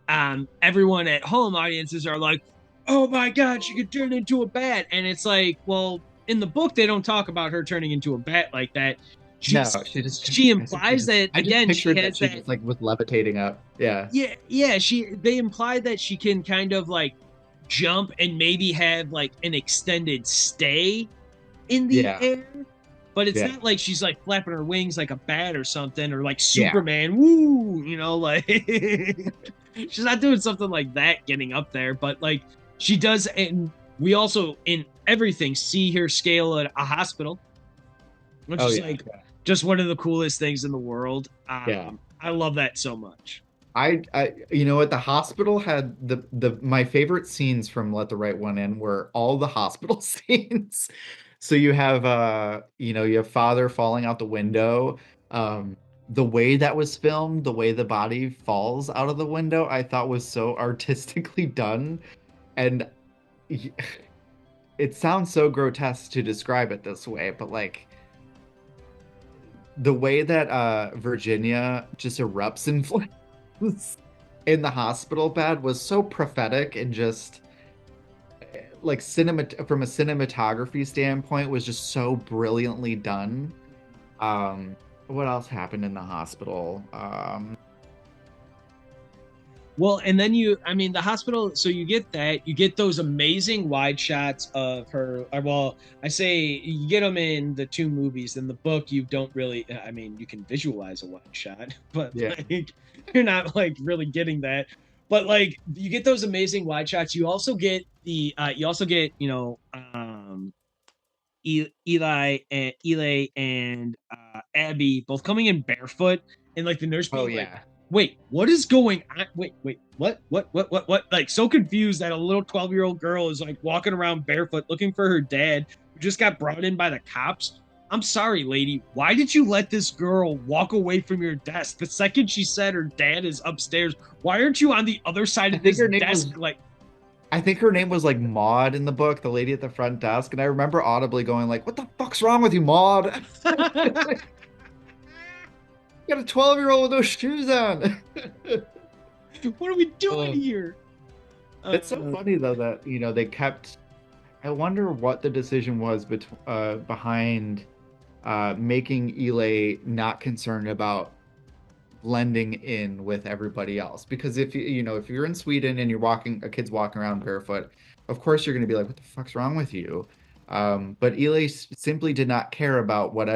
everyone at home audiences are like, oh my god, she could turn into a bat. And it's like, well, in the book they don't talk about her turning into a bat like that. No, She's she just. she I think she implies just. that I just again, she pictured that has she that. just like was levitating up. Yeah, Yeah, they imply that she can kind of like jump and maybe have like an extended stay in the yeah, air, but it's yeah, not like she's like flapping her wings like a bat or something, or like yeah, Superman, woo, like she's not doing something like that getting up there, but like she does. And we also in everything see her scale at a hospital, which oh is yeah, like just one of the coolest things in the world. yeah. I love that so much. you know what, the hospital had the my favorite scenes from Let the Right One In were all the hospital scenes. So you have you have father falling out the window. The way that was filmed, the way the body falls out of the window, I thought was so artistically done. And y- it sounds so grotesque to describe it this way, but like the way that Virginia just erupts in flames in the hospital bed was so prophetic, and just like cinema from a cinematography standpoint was just so brilliantly done. Um, what else happened in the hospital? Well, and then I mean, the hospital, so you get that, you get those amazing wide shots of her. Well, I say you get them in the two movies. In the book, you don't really, I mean, you can visualize a wide shot, but Yeah. like, you're not like really getting that. But like, you get those amazing wide shots. You also get Eli and Abby both coming in barefoot, and like the nurse Oh being like, yeah. "Wait, what is going on? Wait, what?" Like so confused that a little 12-year-old girl is like walking around barefoot looking for her dad who just got brought in by the cops. I'm sorry, lady. Why did you let this girl walk away from your desk the second she said her dad is upstairs? Why aren't you on the other side I of think this her name was desk? Like, I think her name was like Maud in the book, the lady at the front desk, and I remember audibly going like, "What the fuck's wrong with you, Maud? You got a 12-year-old with those shoes on." what are we doing Oh. here? It's so Uh, funny though that, they kept. I wonder what the decision was behind making Ile not concerned about blending in with everybody else. Because if you're in Sweden and a kid's walking around barefoot, of course you're going to be like, "What the fuck's wrong with you?" But Ile simply did not care about how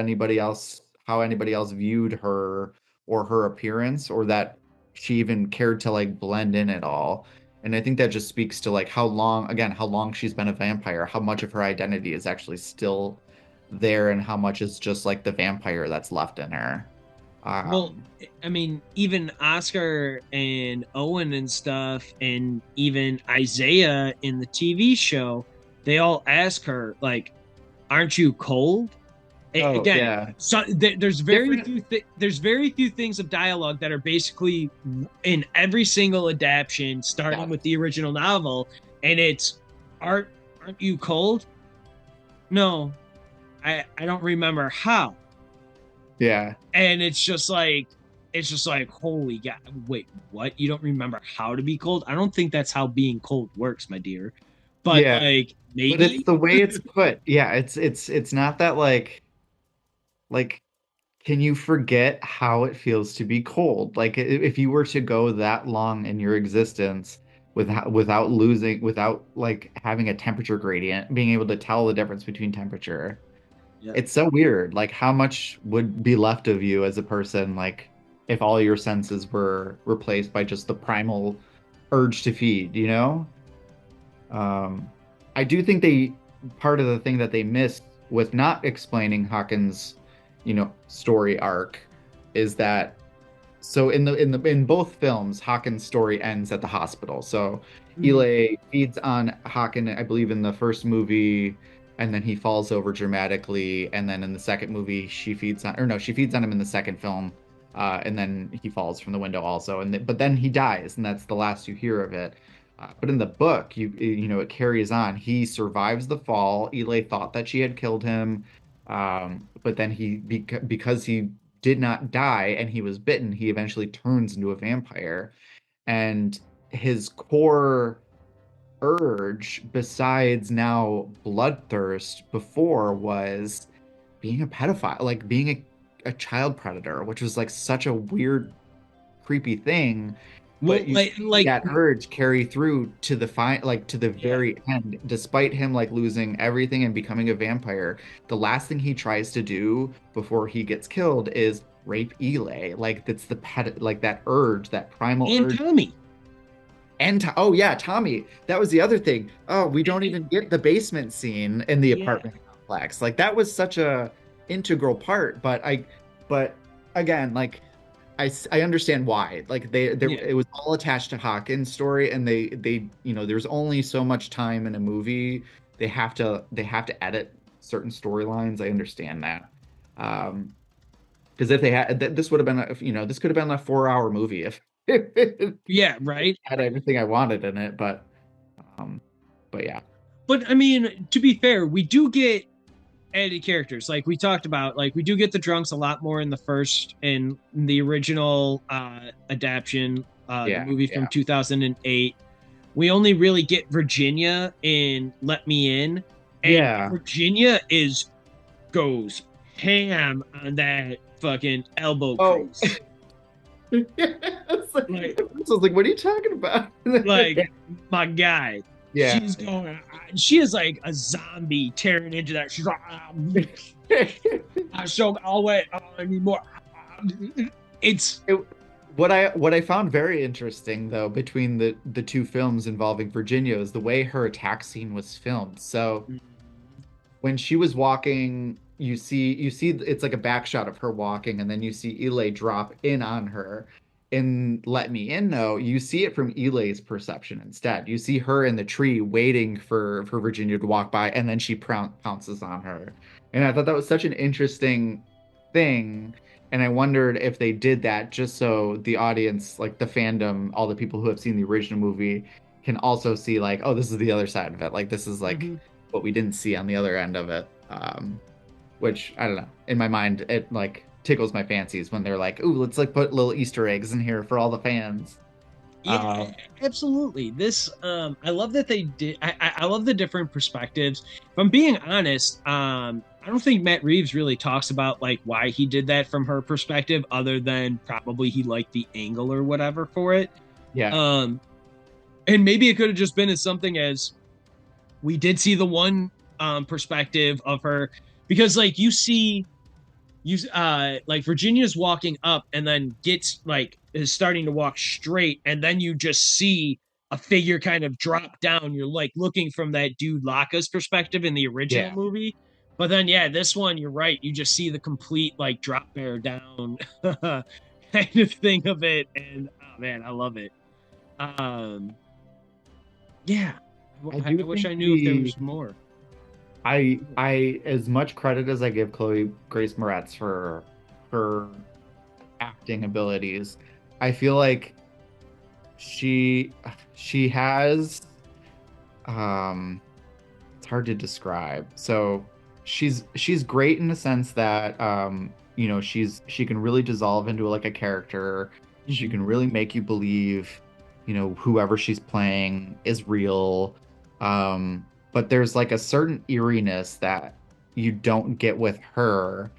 anybody else viewed her or her appearance, or that she even cared to like blend in at all. And I think that just speaks to like how long she's been a vampire, how much of her identity is actually still there, and how much is just like the vampire that's left in her. well, Um, I mean, even Oscar and Owen and stuff, and even Isaiah in the TV show, they all ask her, like, "Aren't you cold?" oh Again, yeah. so Different. there's very few things of dialogue that are basically in every single adaptation, starting Yeah. with the original novel, and it's, "Aren't aren't you cold?" No, I don't remember how. Yeah. And it's just like holy god, wait, what? You don't remember how to be cold? I don't think that's how being cold works, my dear. But Yeah. like But it's maybe. the way it's put. Yeah, it's not that like can you forget how it feels to be cold? Like if you were to go that long in your existence without like having a temperature gradient, being able to tell the difference between temperature. Yeah. It's so weird. Like how much would be left of you as a person, like if all your senses were replaced by just the primal urge to feed, you know? Um, I do think part of the thing that they missed with not explaining Hawkins, story arc is that so in both films, Hawkins' story ends at the hospital. So Mhm. Eli feeds on Hawken, I believe, in the first movie, and then he falls over dramatically. And then in the second movie, she feeds on him in the second film, and then he falls from the window also. But then he dies, and that's the last you hear of it. But in the book, it carries on. He survives the fall. Eli thought that she had killed him, but then because he did not die and he was bitten, he eventually turns into a vampire. And his core urge, besides now bloodthirst, before was being a pedophile, like being a child predator, which was like such a weird, creepy thing. But Well, you see that urge carry through to to the yeah. very end, despite him like losing everything and becoming a vampire. The last thing he tries to do before he gets killed is rape Elay. Like that's like that urge, that primal And urge. Tommy. Oh yeah, Tommy. That was the other thing. Oh, we don't even get the basement scene in the Yeah. apartment complex. Like that was such a integral part. But again, like I understand why. Like they Yeah. it was all attached to Hawkins' story, and they there's only so much time in a movie. They have to edit certain storylines. I understand that. Because if they had this would have been this could have been a 4 hour movie if it Yeah, right. had everything I wanted in it. Um, but yeah, But I mean, to be fair, we do get added characters. Like we talked about, like we do get the drunks a lot more in the first in the original adaptation, the yeah, movie from yeah, 2008. We only really get Virginia in Let Me In, and yeah. Virginia is goes ham on that fucking elbow Oh, crease. Like, I was like, what are you talking about? like my guy. Yeah, She's going. She is like a zombie tearing into that. She's like, yeah. I show all wait anymore. It's It- what I found very interesting though between the two films involving Virginia is the way her attack scene was filmed. So when she was walking, you see it's like a back shot of her walking, and then you see Eli drop in on her. In Let Me In, though, you see it from Eli's perception instead. You see her in the tree waiting for Virginia to walk by, and then she pounces on her. And I thought that was such an interesting thing. And I wondered if they did that just so the audience, like the fandom, all the people who have seen the original movie, can also see like, oh, this is the other side of it. Like this is like Mhm. what we didn't see on the other end of it. Which I don't know. In my mind, it like tickles my fancies when they're like, "Ooh, let's like put little Easter eggs in here for all the fans." Yeah, Um, absolutely. This I love that they did. I love the different perspectives. If I'm being honest, I don't think Matt Reeves really talks about like why he did that from her perspective, other than probably he liked the angle or whatever for it. yeah, Um, and maybe it could have just been as something as we did see the one perspective of her, because like you see you like Virginia's walking up and then gets like is starting to walk straight, and then you just see a figure kind of drop down. You're like looking from that dude Laka's perspective in the original yeah. movie. But then yeah, this one you're right. You just see the complete like drop bear down kind of thing of it. And oh man, I love it. Um yeah. I I do wish think I knew if there was more. I as much credit as I give Chloe Grace Moretz for her acting abilities, I feel like she she has um it's hard to describe. So she's great in the sense that she can really dissolve into like a character. She Mhm. can really make you believe, whoever she's playing is real. But there's like a certain eeriness that you don't get with her,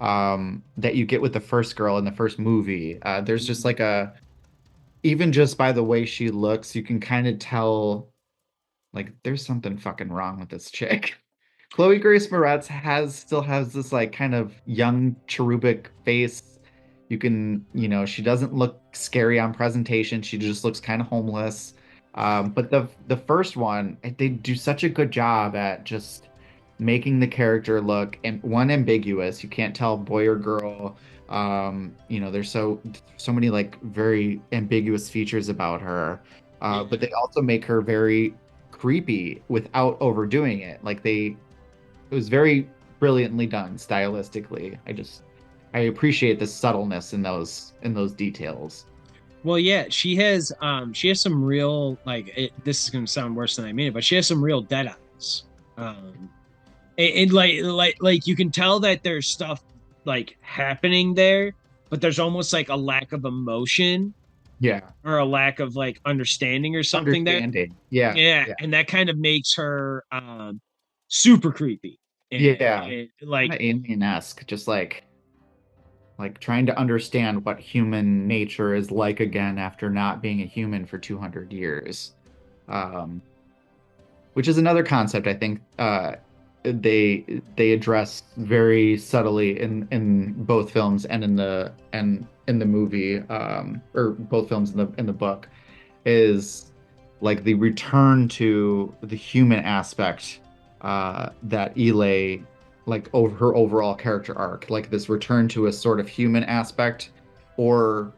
that you get with the first girl in the first movie. There's just Mhm. like even just by the way she looks, you can kind of tell like there's something fucking wrong with this chick. Chloe Grace Moretz still has this like kind of young cherubic face. She doesn't look scary on presentation. She just looks kind of homeless. But the first one, they do such a good job at just making the character look and one ambiguous. You can't tell boy or girl. There's so many like very ambiguous features about her. But Yeah. they also make her very creepy without overdoing it. It was very brilliantly done stylistically. I appreciate the subtleness in those details. Well, yeah, she has some real like this is gonna sound worse than I mean it, but she has some real dead eyes. Um, and like you can tell that there's stuff like happening there, but there's almost like a lack of emotion Yeah. or a lack of like understanding or something there. Understanding. Yeah. Yeah, Yeah. and that kind of makes her super creepy. Yeah. Kind Like of alien-esque, just like trying to understand what human nature is like again after not being a human for 200 years. Um, which is another concept I think they address very subtly in both films and in the movie, or both films in the book, is like the return to the human aspect, that like over her overall character arc, like this return to a sort of human aspect or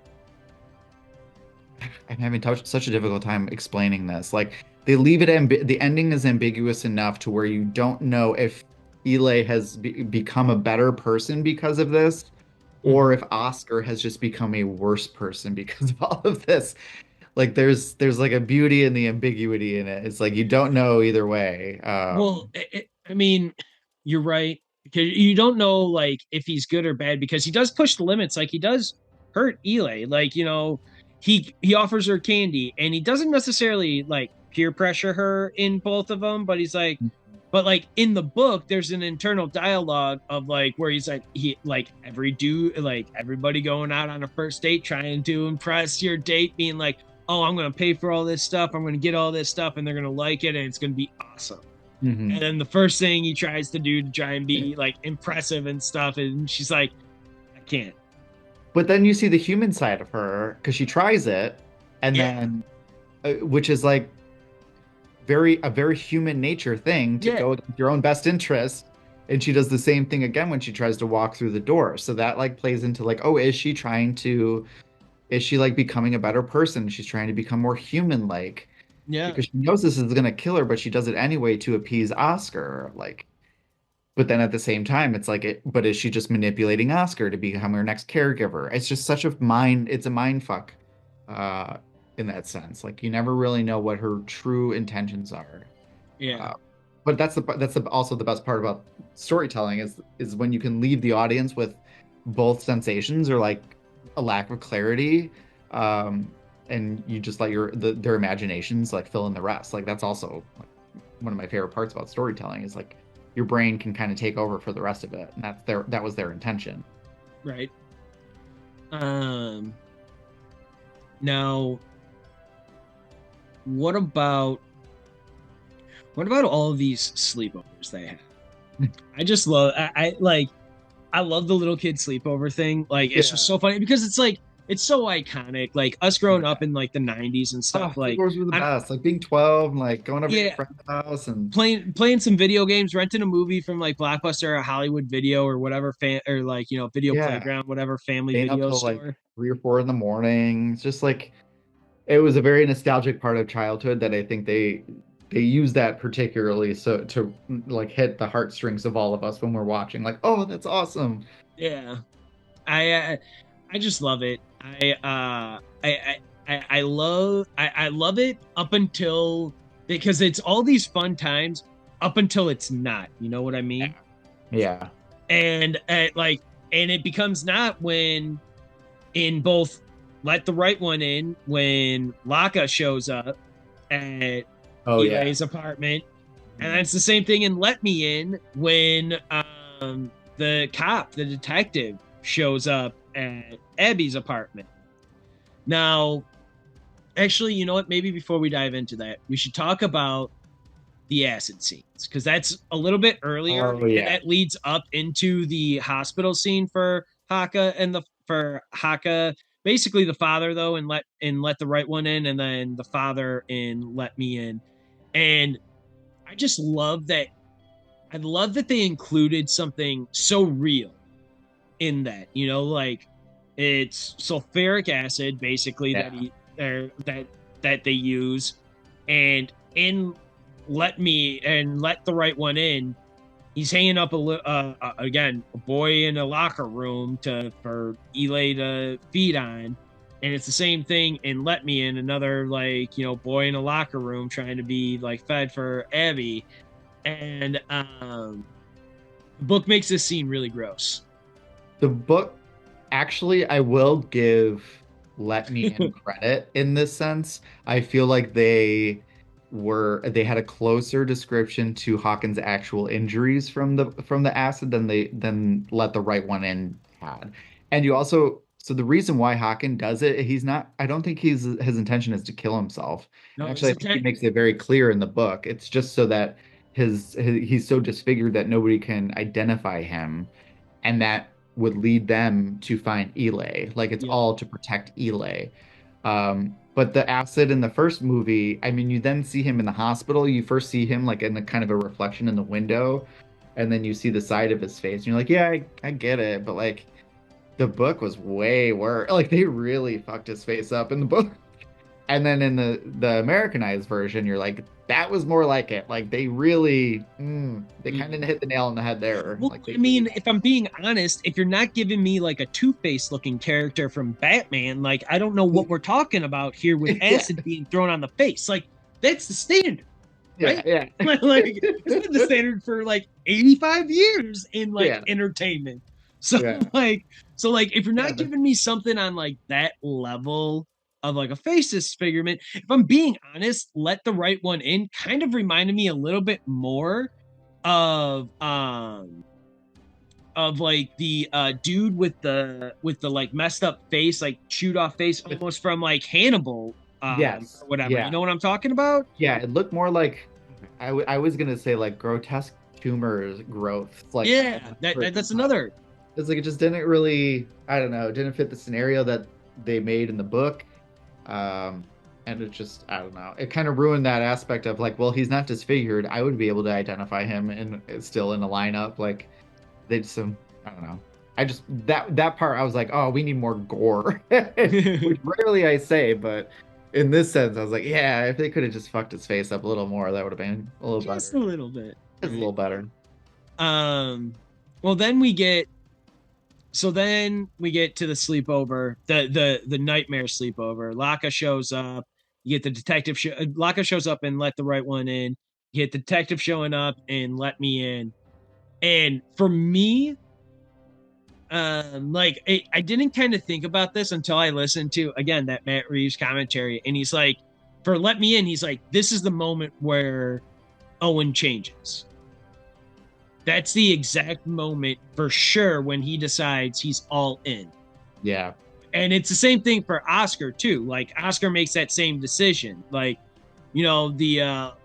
I'm having such a difficult time explaining this. Like they leave it the ending is ambiguous enough to where you don't know if Eli has become a better person because of this, or Mhm. if Oscar has just become a worse person because of all of this. Like there's like a beauty in the ambiguity in it. It's like you don't know either way. Well, I mean, you're right because you don't know like if he's good or bad because he does push the limits. Like he does hurt Eli. Like he offers her candy and he doesn't necessarily like peer pressure her in both of them, but he's like, but like in the book, there's an internal dialogue of like where he's like he like every dude like everybody going out on a first date trying to impress your date, being like, oh, I'm gonna pay for all this stuff, I'm gonna get all this stuff, and they're gonna like it, and it's gonna be awesome. And Mhm. then the first thing he tries to do to try and be like impressive and stuff, and she's like, I can't. But then you see the human side of her because she tries it, and Yeah, then which is like a very human nature thing to yeah, go against your own best interest. And she does the same thing again when she tries to walk through the door. So that like plays into like, oh, is she like becoming a better person? She's trying to become more human like yeah, because she knows this is gonna kill her, but she does it anyway to appease Oscar. Like, but then at the same time, it's like but is she just manipulating Oscar to become her next caregiver? It's just it's a mind fuck, uh, in that sense. Like you never really know what her true intentions are. yeah, Uh, but also the best part about storytelling is when you can leave the audience with both sensations or like a lack of clarity, um, and you just let their imaginations like fill in the rest. Like that's also like, one of my favorite parts about storytelling is like your brain can kind of take over for the rest of it, and that was their intention. right. Um, Now, what about what about all of these sleepovers they have? I just love I like I love the little kid sleepover thing. Like it's just Yeah, so funny because it's like it's so iconic. Like us growing yeah. up in like the 90s and stuff. Oh, Like sleepovers were the I best. Like being 12 and like going over to your yeah, friend's house and playing some video games, renting a movie from like Blockbuster or Hollywood Video or whatever fan or like Video yeah, Playground, whatever family staying up video till like store. 3 or 4 in the morning. It's just like it was a very nostalgic part of childhood that I think they use that particularly so to like hit the heartstrings of all of us when we're watching. Like, oh, that's awesome. Yeah. I just love it. I love it up until because it's all these fun times up until it's not. You know what I mean? Yeah. And and it becomes not when in both Let the Right One In when Laka shows up at Oh yeah. Eli's apartment, and Mhm. it's the same thing in Let Me In when the detective, shows up at Abby's apartment. Now, actually, you know what? Maybe before we dive into that, we should talk about the acid scenes because that's a little bit earlier Oh and yeah. that leads up into the hospital scene for Haka and the for Haka. Basically, the father though, and Let the Right One In, and then the father in Let Me In, and I just love that. I love that they included something so real in that. Like it's sulfuric acid basically that Yeah. he or that they use, and in Let the Right One In, he's hanging up again a boy in a locker room to for Elay to feed on, and it's the same thing in Let Me In, another like boy in a locker room trying to be like fed for Abby, and the book makes this scene really gross. The book, actually, I will give Let Me In credit in this sense. I feel like they had a closer description to Hawkins' actual injuries from the acid than Let the Right One In had. And you also so the reason why Hawkins does it, he's not I don't think his intention is to kill himself. And No, actually, I think he makes it very clear in the book. It's just so that he's so disfigured that nobody can identify him, and that would lead them to find Eli. Like it's yep. all to protect Eli. But the acid in the first movie, I mean, you then see him in the hospital. You first see him like in the kind of a reflection in the window, and then you see the side of his face, and you're like, yeah, I get it, but like the book was way worse. Like they really fucked his face up in the book. And then in the Americanized version, you're like, that was more like it. Like they really, they kind of hit the nail on the head there. Well, Like they I really mean, got if I'm being honest, if you're not giving me like a Two-Face looking character from Batman, like I don't know what we're talking about here with yeah, acid being thrown on the face. Like that's the standard, yeah, right? yeah, Like it's been the standard for like 85 years in like yeah, entertainment. So yeah, like if you're yeah. not giving me something on like that level of like a face disfigurement, if I'm being honest, Let the Right One In kind of reminded me a little bit more of like the dude with the like messed up face, like chewed off face, almost from like Hannibal, Yes, or whatever. You yeah, know what I'm talking about? yeah. It looked more like I was gonna say like grotesque tumors growth, like Yeah, that's another. it's like it just didn't really, I don't know, it didn't fit the scenario that they made in the book. Um, and it just, I don't know, it kind of ruined that aspect of like, well, he's not disfigured. I would be able to identify him and still in the lineup. Like they just, I don't know. I just that part I was like, oh, we need more gore, which rarely I say, but in this sense, I was like, yeah, if they could have just fucked his face up a little more, that would have been a little Just better. a little bit, It's a right? little better. Um, well, then we get to the sleepover, the nightmare sleepover. Laka shows up. You get the detective. Laka shows up and Let the Right One In. You get the detective showing up and Let Me In. And for me, I didn't kind of think about this until I listened to again that Matt Reeves commentary, and he's like, for Let Me In, he's like, this is the moment where Owen changes. That's the exact moment for sure when he decides he's all in. Yeah. And it's the same thing for Oscar too. Like Oscar makes that same decision. Like, the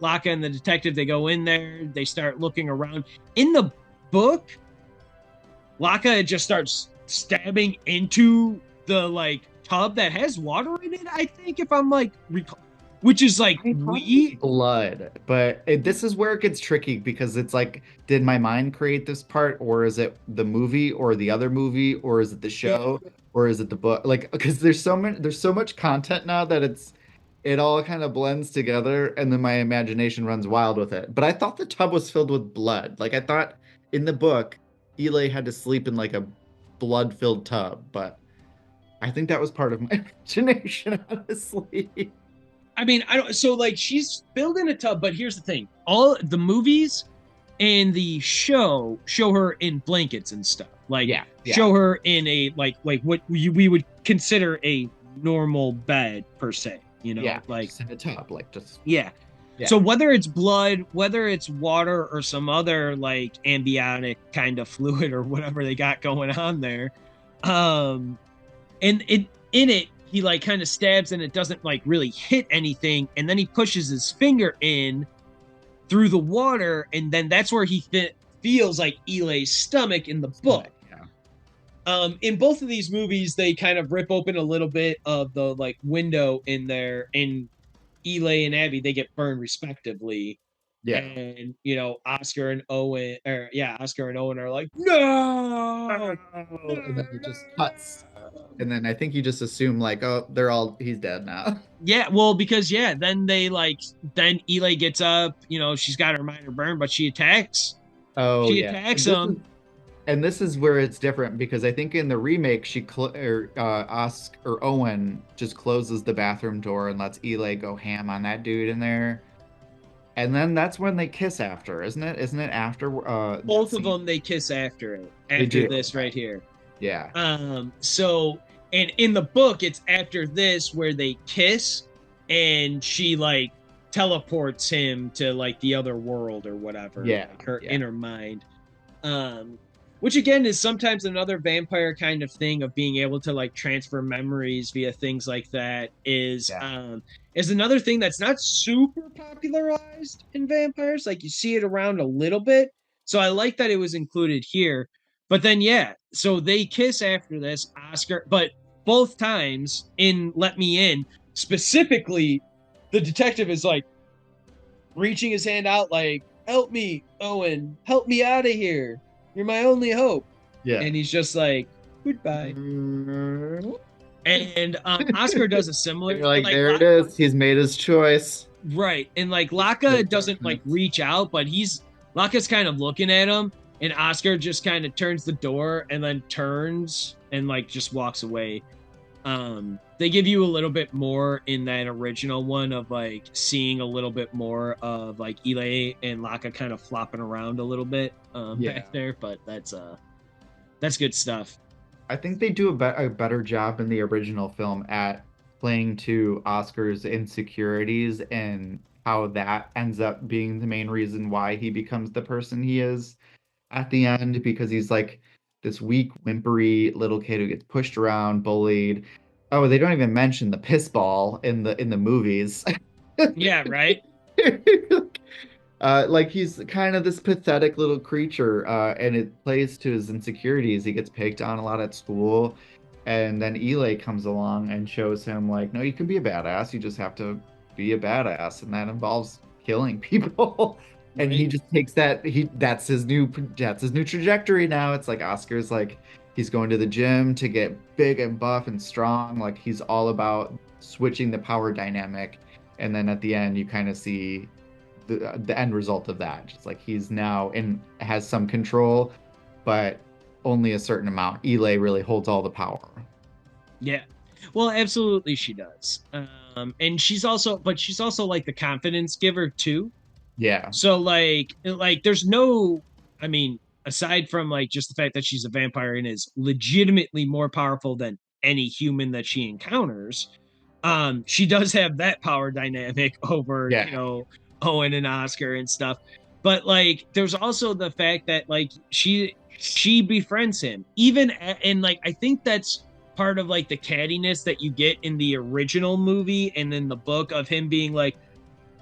Laka and the detective, they go in there, they start looking around. In the book, Laka just starts stabbing into the like tub that has water in it, I think, if I'm like which is like I thought it was blood, but this is where it gets tricky because it's like, did my mind create this part, or is it the movie, or the other movie, or is it the yeah. show, or is it the book? Like, because there's so much content now that it all kind of blends together, and then my imagination runs wild with it. But I thought the tub was filled with blood. Like I thought in the book, Eli had to sleep in like a blood-filled tub, but I think that was part of my imagination, honestly. I mean, I don't. So like, she's filled in a tub, but here's the thing: all the movies and the show her in blankets and stuff. Like, Yeah, yeah, show her in a like what we would consider a normal bed per se. yeah. Like, Just in a tub, like just yeah. yeah, So whether it's blood, whether it's water, or some other like ambiotic kind of fluid or whatever they got going on there, um, and in it he like kind of stabs and it doesn't like really hit anything, and then he pushes his finger in through the water, and then that's where he feels like Eli's stomach in the book. yeah, In both of these movies, they kind of rip open a little bit of the like window in there, and Eli and Abby, they get burned respectively. yeah. And Oscar and Owen, or yeah, Oscar and Owen are like, no, And then it just cuts. And then I think you just assume like, oh, he's dead now. yeah, well, because then Eli gets up, she's got her minor burn, but Oh she yeah. attacks him. And this is where it's different because I think in the remake Owen just closes the bathroom door and lets Eli go ham on that dude in there. And then that's when they kiss after, isn't it? Isn't it after Both of them, they kiss after it, They after do. this right here. Yeah. So, and in the book, it's after this where they kiss, and she like teleports him to like the other world or whatever. Yeah, like her yeah. inner mind. Which again is sometimes another vampire kind of thing of being able to like transfer memories via things like that is another thing that's not super popularized in vampires. Like you see it around a little bit. So I like that it was included here. But then so they kiss after this, Oscar, but both times in Let Me In, specifically, the detective is like reaching his hand out like, help me, Owen, help me out of here. You're my only hope. Yeah. And he's just like, Goodbye. And And Oscar does a similar, you're but like, like there it is. He's made his choice. right, and like His Laka great doesn't like darkness. reach out, but he's Laka's kind of looking at him, and Oscar just kind of turns the door and then turns and like just walks away. They give you a little bit more in that original one of like seeing a little bit more of like Ile and Laka kind of flopping around a little bit Yeah. back there, but that's good stuff. I think they do a better job in the original film at playing to Oscar's insecurities and how that ends up being the main reason why he becomes the person he is at the end, because he's like this weak, whimpery little kid who gets pushed around, bullied. Oh, they don't even mention the piss ball in the movies. Yeah, right. Like he's kind of this pathetic little creature, and it plays to his insecurities. He gets picked on a lot at school, and then Eli comes along and shows him like, no, you can be a badass. You just have to be a badass, and that involves killing people. And he Right. just takes that's his new trajectory now. It's like Oscar's like he's going to the gym to get big and buff and strong. Like he's all about switching the power dynamic. And then at the end, you kind of see the end result of that. Just like he's now in has some control, but only a certain amount. Elay really holds all the power. Yeah. Well, absolutely she does. And she's also like the confidence giver too. Yeah, So like there's no I mean, aside from like just the fact that she's a vampire and is legitimately more powerful than any human that she encounters, she does have that power dynamic over, yeah, Owen and Oscar and stuff. But like there's also the fact that like she befriends him. And like I think that's part of like the cattiness that you get in the original movie and in the book of him being like,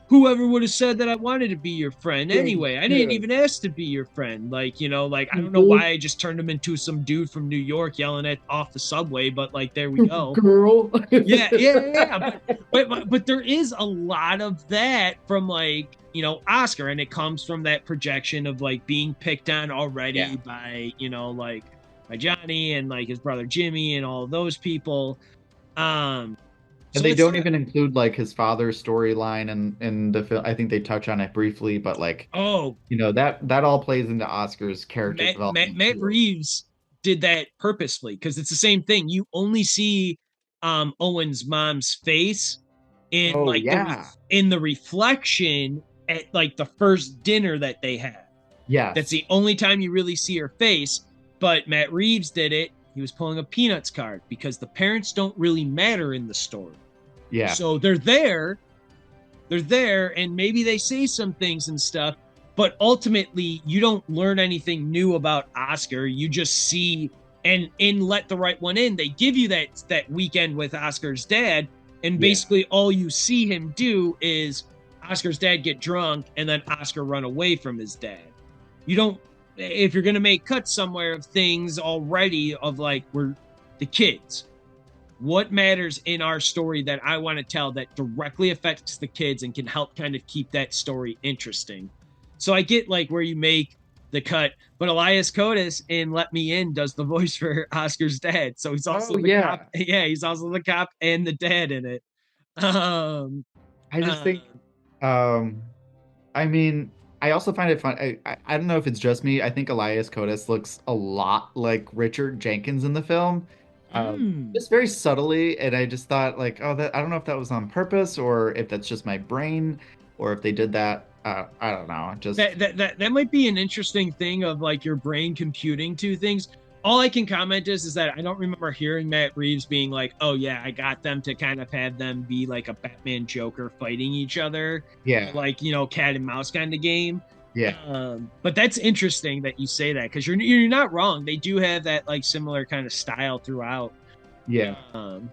whoever would have said that I wanted to be your friend yeah, anyway. I didn't yeah. even ask to be your friend. Like, like I don't know Mhm. why I just turned him into some dude from New York yelling at off the subway, but like there we go. Girl. Yeah, yeah, yeah. But there is a lot of that from like, Oscar, and it comes from that projection of like being picked on Yeah. already by, like by Johnny and like his brother Jimmy and all of those people. Um And so they it's don't sort of even include like his father's storyline in the film. I think they touch on it briefly, but like, oh, that all plays into Oscar's character development Matt too. Reeves did that purposefully because it's the same thing. You only see Owen's mom's face in Oh like yeah. in the reflection at like the first dinner that they had. That's Yes. the only time you really see her face. But Matt Reeves did it. He was pulling a Peanuts card because the parents don't really matter in the story. Yeah. So they're there and maybe they say some things and stuff, but ultimately you don't learn anything new about Oscar. You just see, and in Let the Right One In, they give you that weekend with Oscar's dad, and Yeah. basically all you see him do is Oscar's dad get drunk and then Oscar run away from his dad. You don't, if you're going to make cuts somewhere of things already of like we're the kids, what matters in our story that I want to tell that directly affects the kids and can help kind of keep that story interesting. So I get like where you make the cut, but Elias Kotis in Let Me In does the voice for Oscar's dad. So he's also Oh the cop. yeah. Yeah, he's also the cop and the dad in it. Um, I just uh, think, um, I mean, I also find it fun. I don't know if it's just me. I think Elias Koteas looks a lot like Richard Jenkins in the film, mm, just very subtly. And I just thought, like, oh, that I don't know if that was on purpose or if that's just my brain, or if they did that. I don't know. Just that might be an interesting thing of like your brain computing two things. All I can comment is that I don't remember hearing Matt Reeves being like, "Oh yeah, I got them to kind of have them be like a Batman Joker fighting each other, or yeah, like cat and mouse kind of game." yeah, But that's interesting that you say that because you're not wrong. They do have that like similar kind of style throughout. yeah. Um,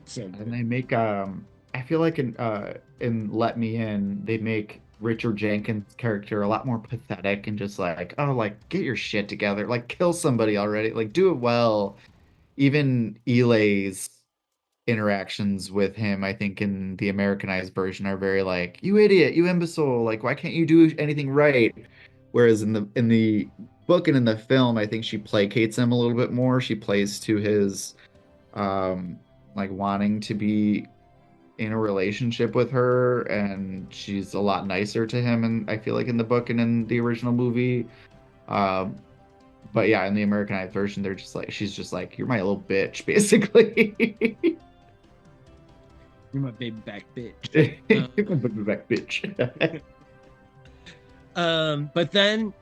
so And they make I feel like in Let Me In, they make Richard Jenkins' character a lot more pathetic and just like, oh, like get your shit together, like kill somebody already, like do it well. Even Elay's interactions with him, I think in the Americanized version are very like, you idiot, you imbecile, like why can't you do anything right? Whereas in the book and in the film, I think she placates him a little bit more. She plays to his like wanting to be in a relationship with her, and she's a lot nicer to him, and I feel like in the book and in the original movie. Um, but yeah, in the Americanized version, they're just like she's just like, you're my little bitch, basically. You're my baby back bitch. You're my baby back bitch. But then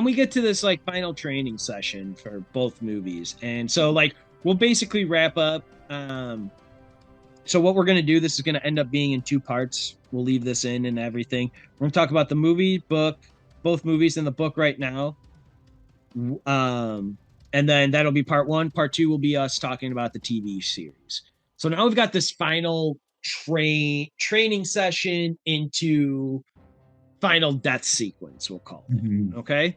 we get to this like final training session for both movies, and so like we'll basically wrap up. So what we're gonna do, this is gonna end up being in two parts. We'll leave this in and everything. We're gonna talk about the movie, book, both movies in the book right now. And then that'll be part one. Part two will be us talking about the TV series. So now we've got this final training session into final death sequence, we'll call it. Mhm. Okay.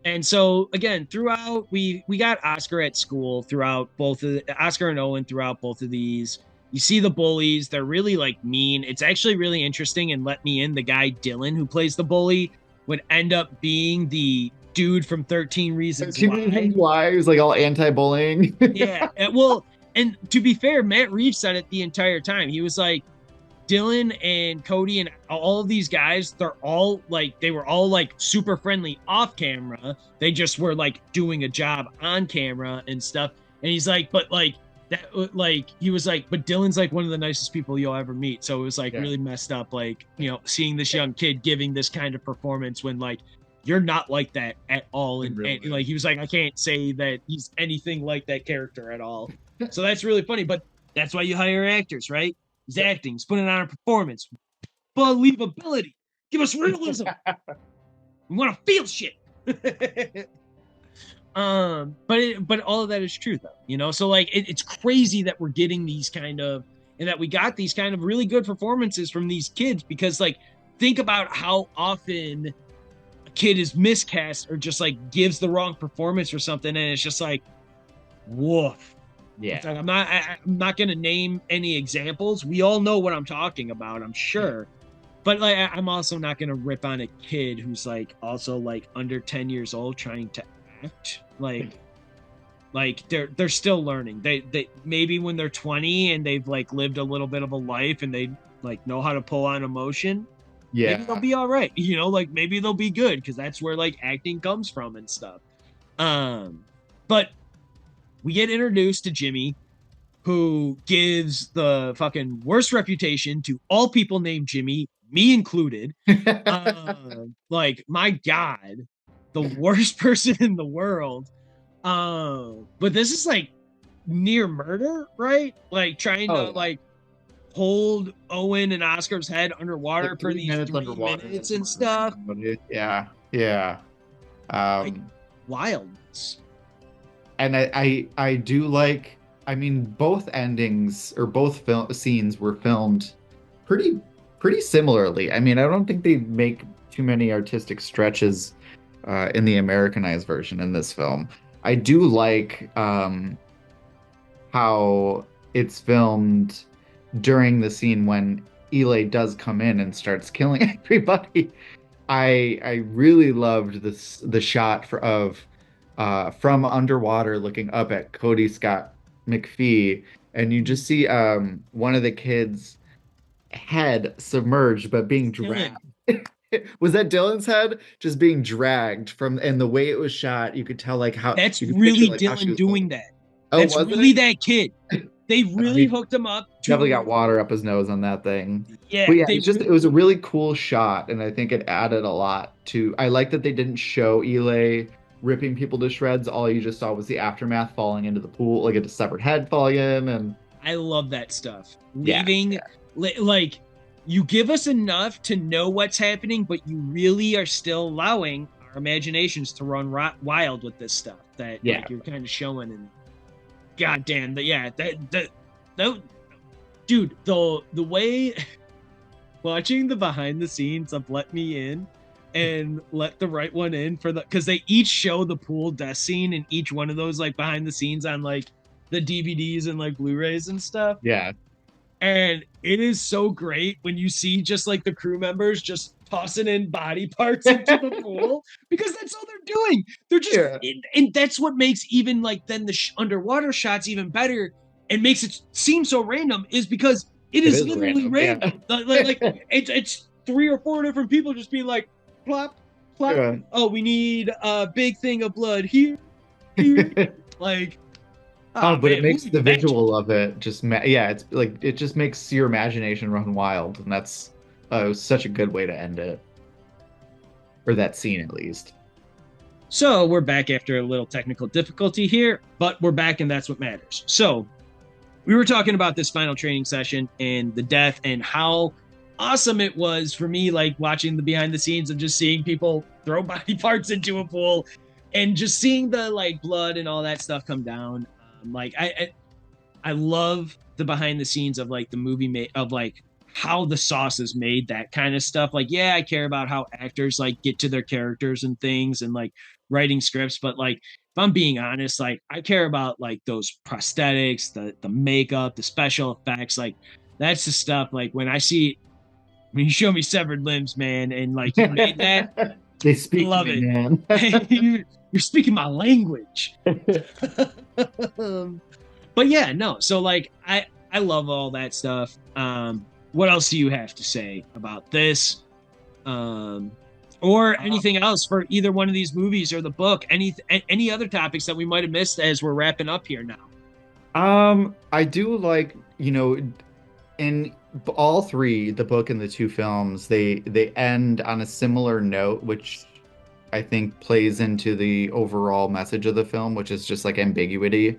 And so again, throughout we got Oscar at school throughout both of Oscar and Owen throughout both of these. You see the bullies, they're really like mean. It's actually really interesting and let me in. The guy Dylan who plays the bully would end up being the dude from 13 Reasons Two Why. reasons why he was like all anti-bullying. Yeah. Well, and to be fair, Matt Reeves said it the entire time. He was like, Dylan and Cody and all of these guys, they were all like super friendly off camera. They just were like doing a job on camera and stuff. And he's like, but like that, like he was like, but Dylan's like one of the nicest people you'll ever meet. So it was like really messed up, like, you know, seeing this young kid giving this kind of performance when like you're not like that at all. And like he was like, I can't say that he's anything like that character at all. So that's really funny. But that's why you hire actors, right? He's acting, he's putting on a performance. Believability. Give us realism. We want to feel shit. But all of that is true though, you know. So like it's crazy that we're getting these kind of and that we got these kind of really good performances from these kids because like think about how often a kid is miscast or just like gives the wrong performance or something, and it's just like woof. Yeah. Like, I'm not gonna name any examples. We all know what I'm talking about, I'm sure. But like I'm also not gonna rip on a kid who's like also like under 10 years old trying to act. Like they're still learning. They maybe when they're 20 and they've like lived a little bit of a life and they like know how to pull on emotion, maybe they'll be all right. You know, like maybe they'll be good because that's where like acting comes from and stuff. But we get introduced to Jimmy, who gives the fucking worst reputation to all people named Jimmy, me included. Like, my God, the worst person in the world. But this is like near murder, right? Like trying to like hold Owen and Oscar's head underwater like for these 3 minutes and stuff. Yeah, yeah. Like, wildness. And I do like, I mean, both endings or both scenes were filmed pretty similarly. I mean, I don't think they make too many artistic stretches in the Americanized version in this film. I do like how it's filmed during the scene when Eli does come in and starts killing everybody. I really loved the shot of from underwater looking up at Cody Scott McPhee, and you just see one of the kids' head submerged but being dragged. Was that Dylan's head just being dragged from, and the way it was shot, you could tell like how that's really picture, like, Dylan doing that. Oh, that's really that kid. They really hooked him up. Definitely got water up his nose on that thing. Yeah, but yeah, it was a really cool shot, and I think it added a lot to. I like that they didn't show Eli ripping people to shreds. All you just saw was the aftermath falling into the pool, like a severed head falling in. And I love that stuff. Leaving, like, you give us enough to know what's happening, but you really are still allowing our imaginations to run wild with this stuff that like, you're kind of showing. And goddamn, that dude, the way watching the behind the scenes of Let Me In and Let the Right One In for because they each show the pool death scene in each one of those like behind the scenes on like the DVDs and like Blu-rays and stuff. Yeah. And it is so great when you see just like the crew members just tossing in body parts into the pool because that's all they're doing. They're just, Yeah, and that's what makes even like then the underwater shots even better and makes it seem so random is because it it is is literally random. Yeah. random. Like it's three or four different people just being like, plop, plop. Yeah. Oh, we need a big thing of blood here, here. Like, Oh, oh but it man, makes movie the magic. visual of it just yeah, it's like it just makes your imagination run wild, and that's such a good way to end it, or that scene at least. So we're back after a little technical difficulty here, but we're back and that's what matters. So we were talking about this final training session and the death and how awesome it was for me, like watching the behind the scenes of just seeing people throw body parts into a pool and just seeing the like blood and all that stuff come down. Like I love the behind the scenes of like the movie of like how the sauce is made, that kind of stuff. Like, yeah, I care about how actors like get to their characters and things and like writing scripts, but like if I'm being honest, like I care about like those prosthetics, the makeup, the special effects, like that's the stuff like when you show me severed limbs, man, and like you made that, They I speak to love me, it. man. You're speaking my language. But yeah, no. So like I love all that stuff. What else do you have to say about this? Um, or anything else for either one of these movies or the book? Any other topics that we might have missed as we're wrapping up here now? I do like, in all three, the book and the two films, they end on a similar note, which I think plays into the overall message of the film, which is just like ambiguity.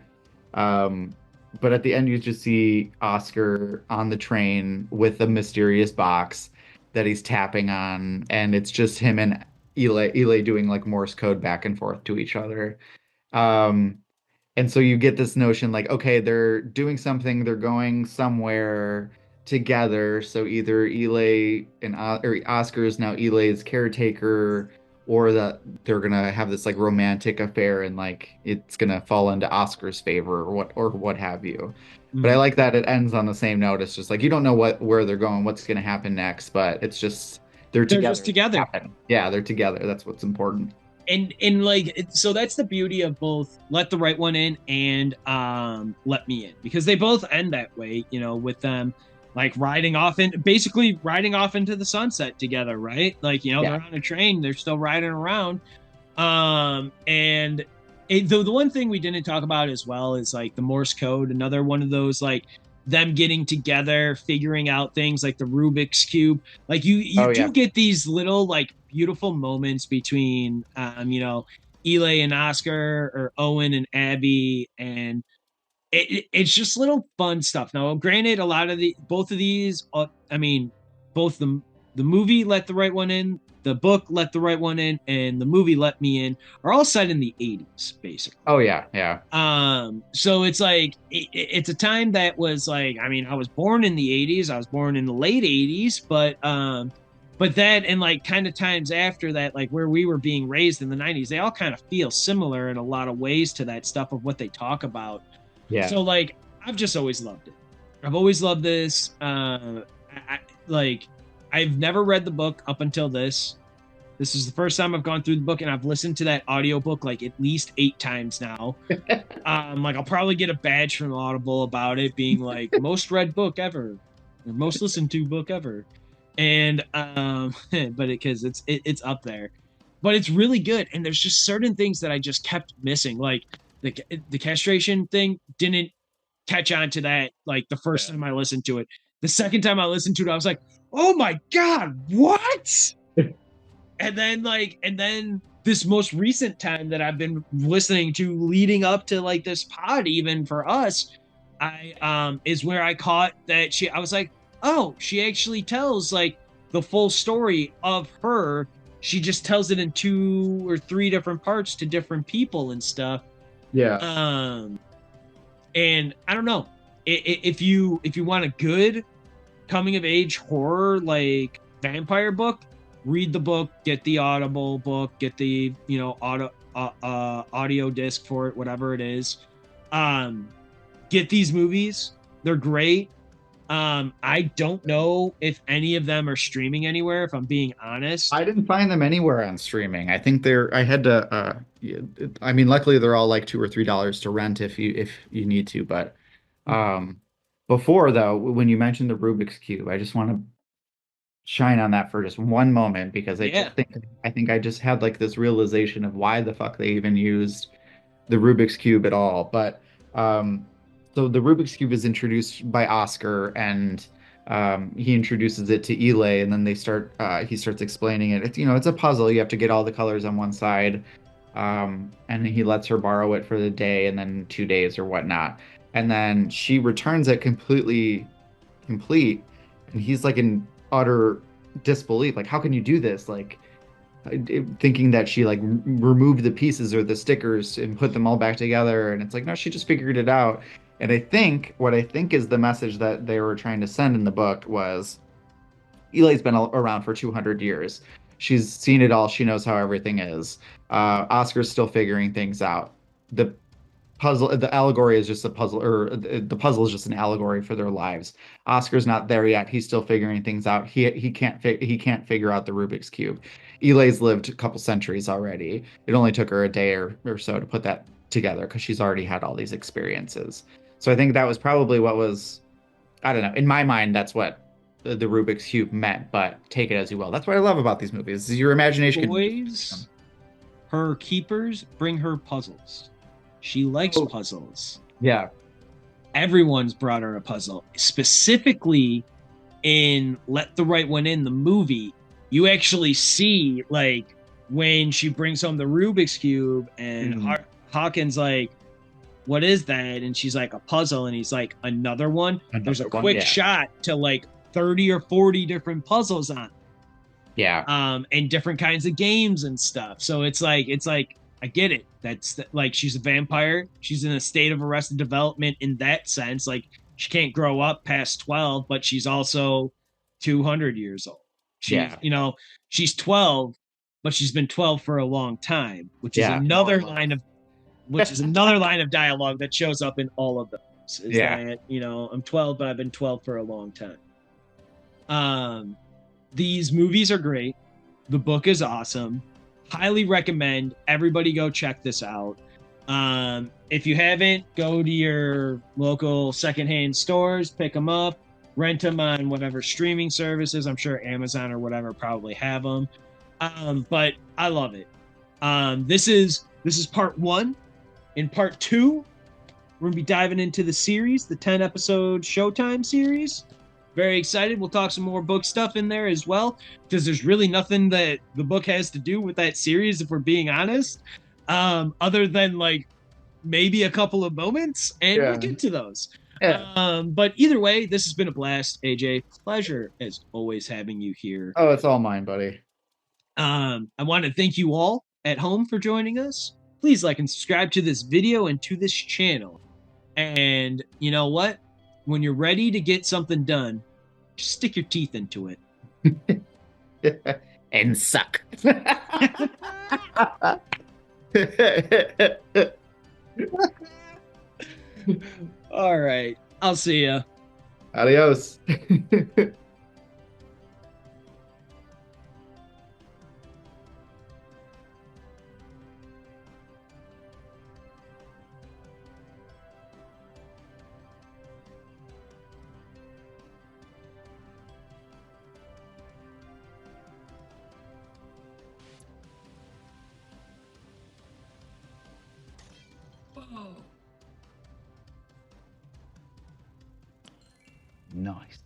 Um, but at the end, you just see Oscar on the train with a mysterious box that he's tapping on, and it's just him and Eli doing like Morse code back and forth to each other. Um, and so you get this notion like, okay, they're doing something, they're going somewhere together. So either Eli and or Oscar is now Eli's caretaker, or that they're gonna have this like romantic affair and like it's gonna fall into Oscar's favor or what have you. But I Mhm. like that it ends on the same note. It's just like you don't know where they're going, what's gonna happen next, but it's just they're They're just together. together. Happen. Yeah, they're together. That's what's important. And like so that's the beauty of both Let the Right One In and Let Me In, because they both end that way, with them like riding off and basically riding off into the sunset together, right? Like, Yeah. they're on a train, they're still riding around. And the one thing we didn't talk about as well is like the Morse code, another one of those like them getting together, figuring out things like the Rubik's cube. Like you Oh do yeah. get these little like beautiful moments between Eli and Oscar or Owen and Abby, and it's just little fun stuff. Now, granted, a lot of the both of these, I mean, both the movie Let the Right One In, the book Let the Right One In, and the movie Let Me In are all set in the 80s, basically. Oh yeah. Yeah. So it's like it's a time that was like, I mean, I was born in the 80s, I was born in the late 80s, but that and like kind of times after that, like where we were being raised in the 90s, they all kind of feel similar in a lot of ways to that stuff of what they talk about. Yeah. So like I've just always loved it. I've always loved this. Like I've never read the book up until this. This is the first time I've gone through the book, and I've listened to that audiobook like at least 8 times now. Like I'll probably get a badge from Audible about it being like most read book ever, or most listened to book ever. And but because it's up there, but it's really good. And there's just certain things that I just kept missing, like the castration thing didn't catch on to that like the first Yeah. time I listened to it. The second time I listened to it, I was like, oh my god, what? And then this most recent time that I've been listening to leading up to like this pod, even for us, I is where I caught that I was like, oh, she actually tells like the full story of her. She just tells it in 2 or 3 different parts to different people and stuff. Yeah. um and I don't know, if you want a good coming of age horror like vampire book, read the book, get the Audible book, get the audio disc for it, whatever it is. Get these movies, they're great. I don't know if any of them are streaming anywhere, if I'm being honest. I didn't find them anywhere on streaming. I think I had to yeah, I mean luckily they're all like $2 or $3 to rent if you need to, but um before though, when you mentioned the Rubik's Cube, I just want to shine on that for just one moment because Yeah. I think I just had like this realization of why the fuck they even used the Rubik's Cube at all. But um, so the Rubik's Cube is introduced by Oscar, and he introduces it to Elay, and then he starts explaining it. It's, it's a puzzle. You have to get all the colors on one side, and he lets her borrow it for the day, and then 2 days or whatnot. And then she returns it completely complete, and he's like in utter disbelief. Like, how can you do this? Like, thinking that she like removed the pieces or the stickers and put them all back together, and it's like, no, she just figured it out. And I think what I think is the message that they were trying to send in the book was Eli's been around for 200 years. She's seen it all. She knows how everything is. Oscar's still figuring things out. The the allegory is just a puzzle, or the puzzle is just an allegory for their lives. Oscar's not there yet. He's still figuring things out. He can't figure out the Rubik's Cube. Eli's lived a couple centuries already. It only took her a day or so to put that together because she's already had all these experiences. So I think that was probably what was, I don't know, in my mind that's what the Rubik's Cube meant, but take it as you will. That's what I love about these movies, is your imagination can Toys, her keepers bring her puzzles. She likes oh puzzles. yeah. Everyone's brought her a puzzle. Specifically in Let the Right One In, the movie, you actually see like when she brings home the Rubik's Cube and Mm, Hawkins like, what is that? And she's like, a puzzle. And he's like, another one. There's a another one, quick yeah. shot to like 30 or 40 different puzzles on Yeah. and different kinds of games and stuff. So it's like I get it. That's like she's a vampire. She's in a state of arrested development in that sense. Like she can't grow up past 12, but she's also 200 years old. She's Yeah. she's 12, but she's been 12 for a long time, which is Yeah. No, I another love line of which is another line of dialogue that shows up in all of those. Is yeah. that I'm 12, but I've been 12 for a long time. Um, these movies are great. The book is awesome. Highly recommend everybody go check this out. If you haven't, go to your local secondhand stores, pick them up, rent them on whatever streaming services. I'm sure Amazon or whatever probably have them. But I love it. This is part one. In part two, we're gonna be diving into the series, the 10 episode Showtime series. Very excited. We'll talk some more book stuff in there as well, because there's really nothing that the book has to do with that series, if we're being honest, other than like maybe a couple of moments, and we'll Yeah. get to those. Yeah. But either way, this has been a blast, AJ. Pleasure as always having you here. Oh, it's all mine, buddy. I want to thank you all at home for joining us. Please like and subscribe to this video and to this channel. And you know what? When you're ready to get something done, just stick your teeth into it. And suck. All right. I'll see ya. Adios. Nice.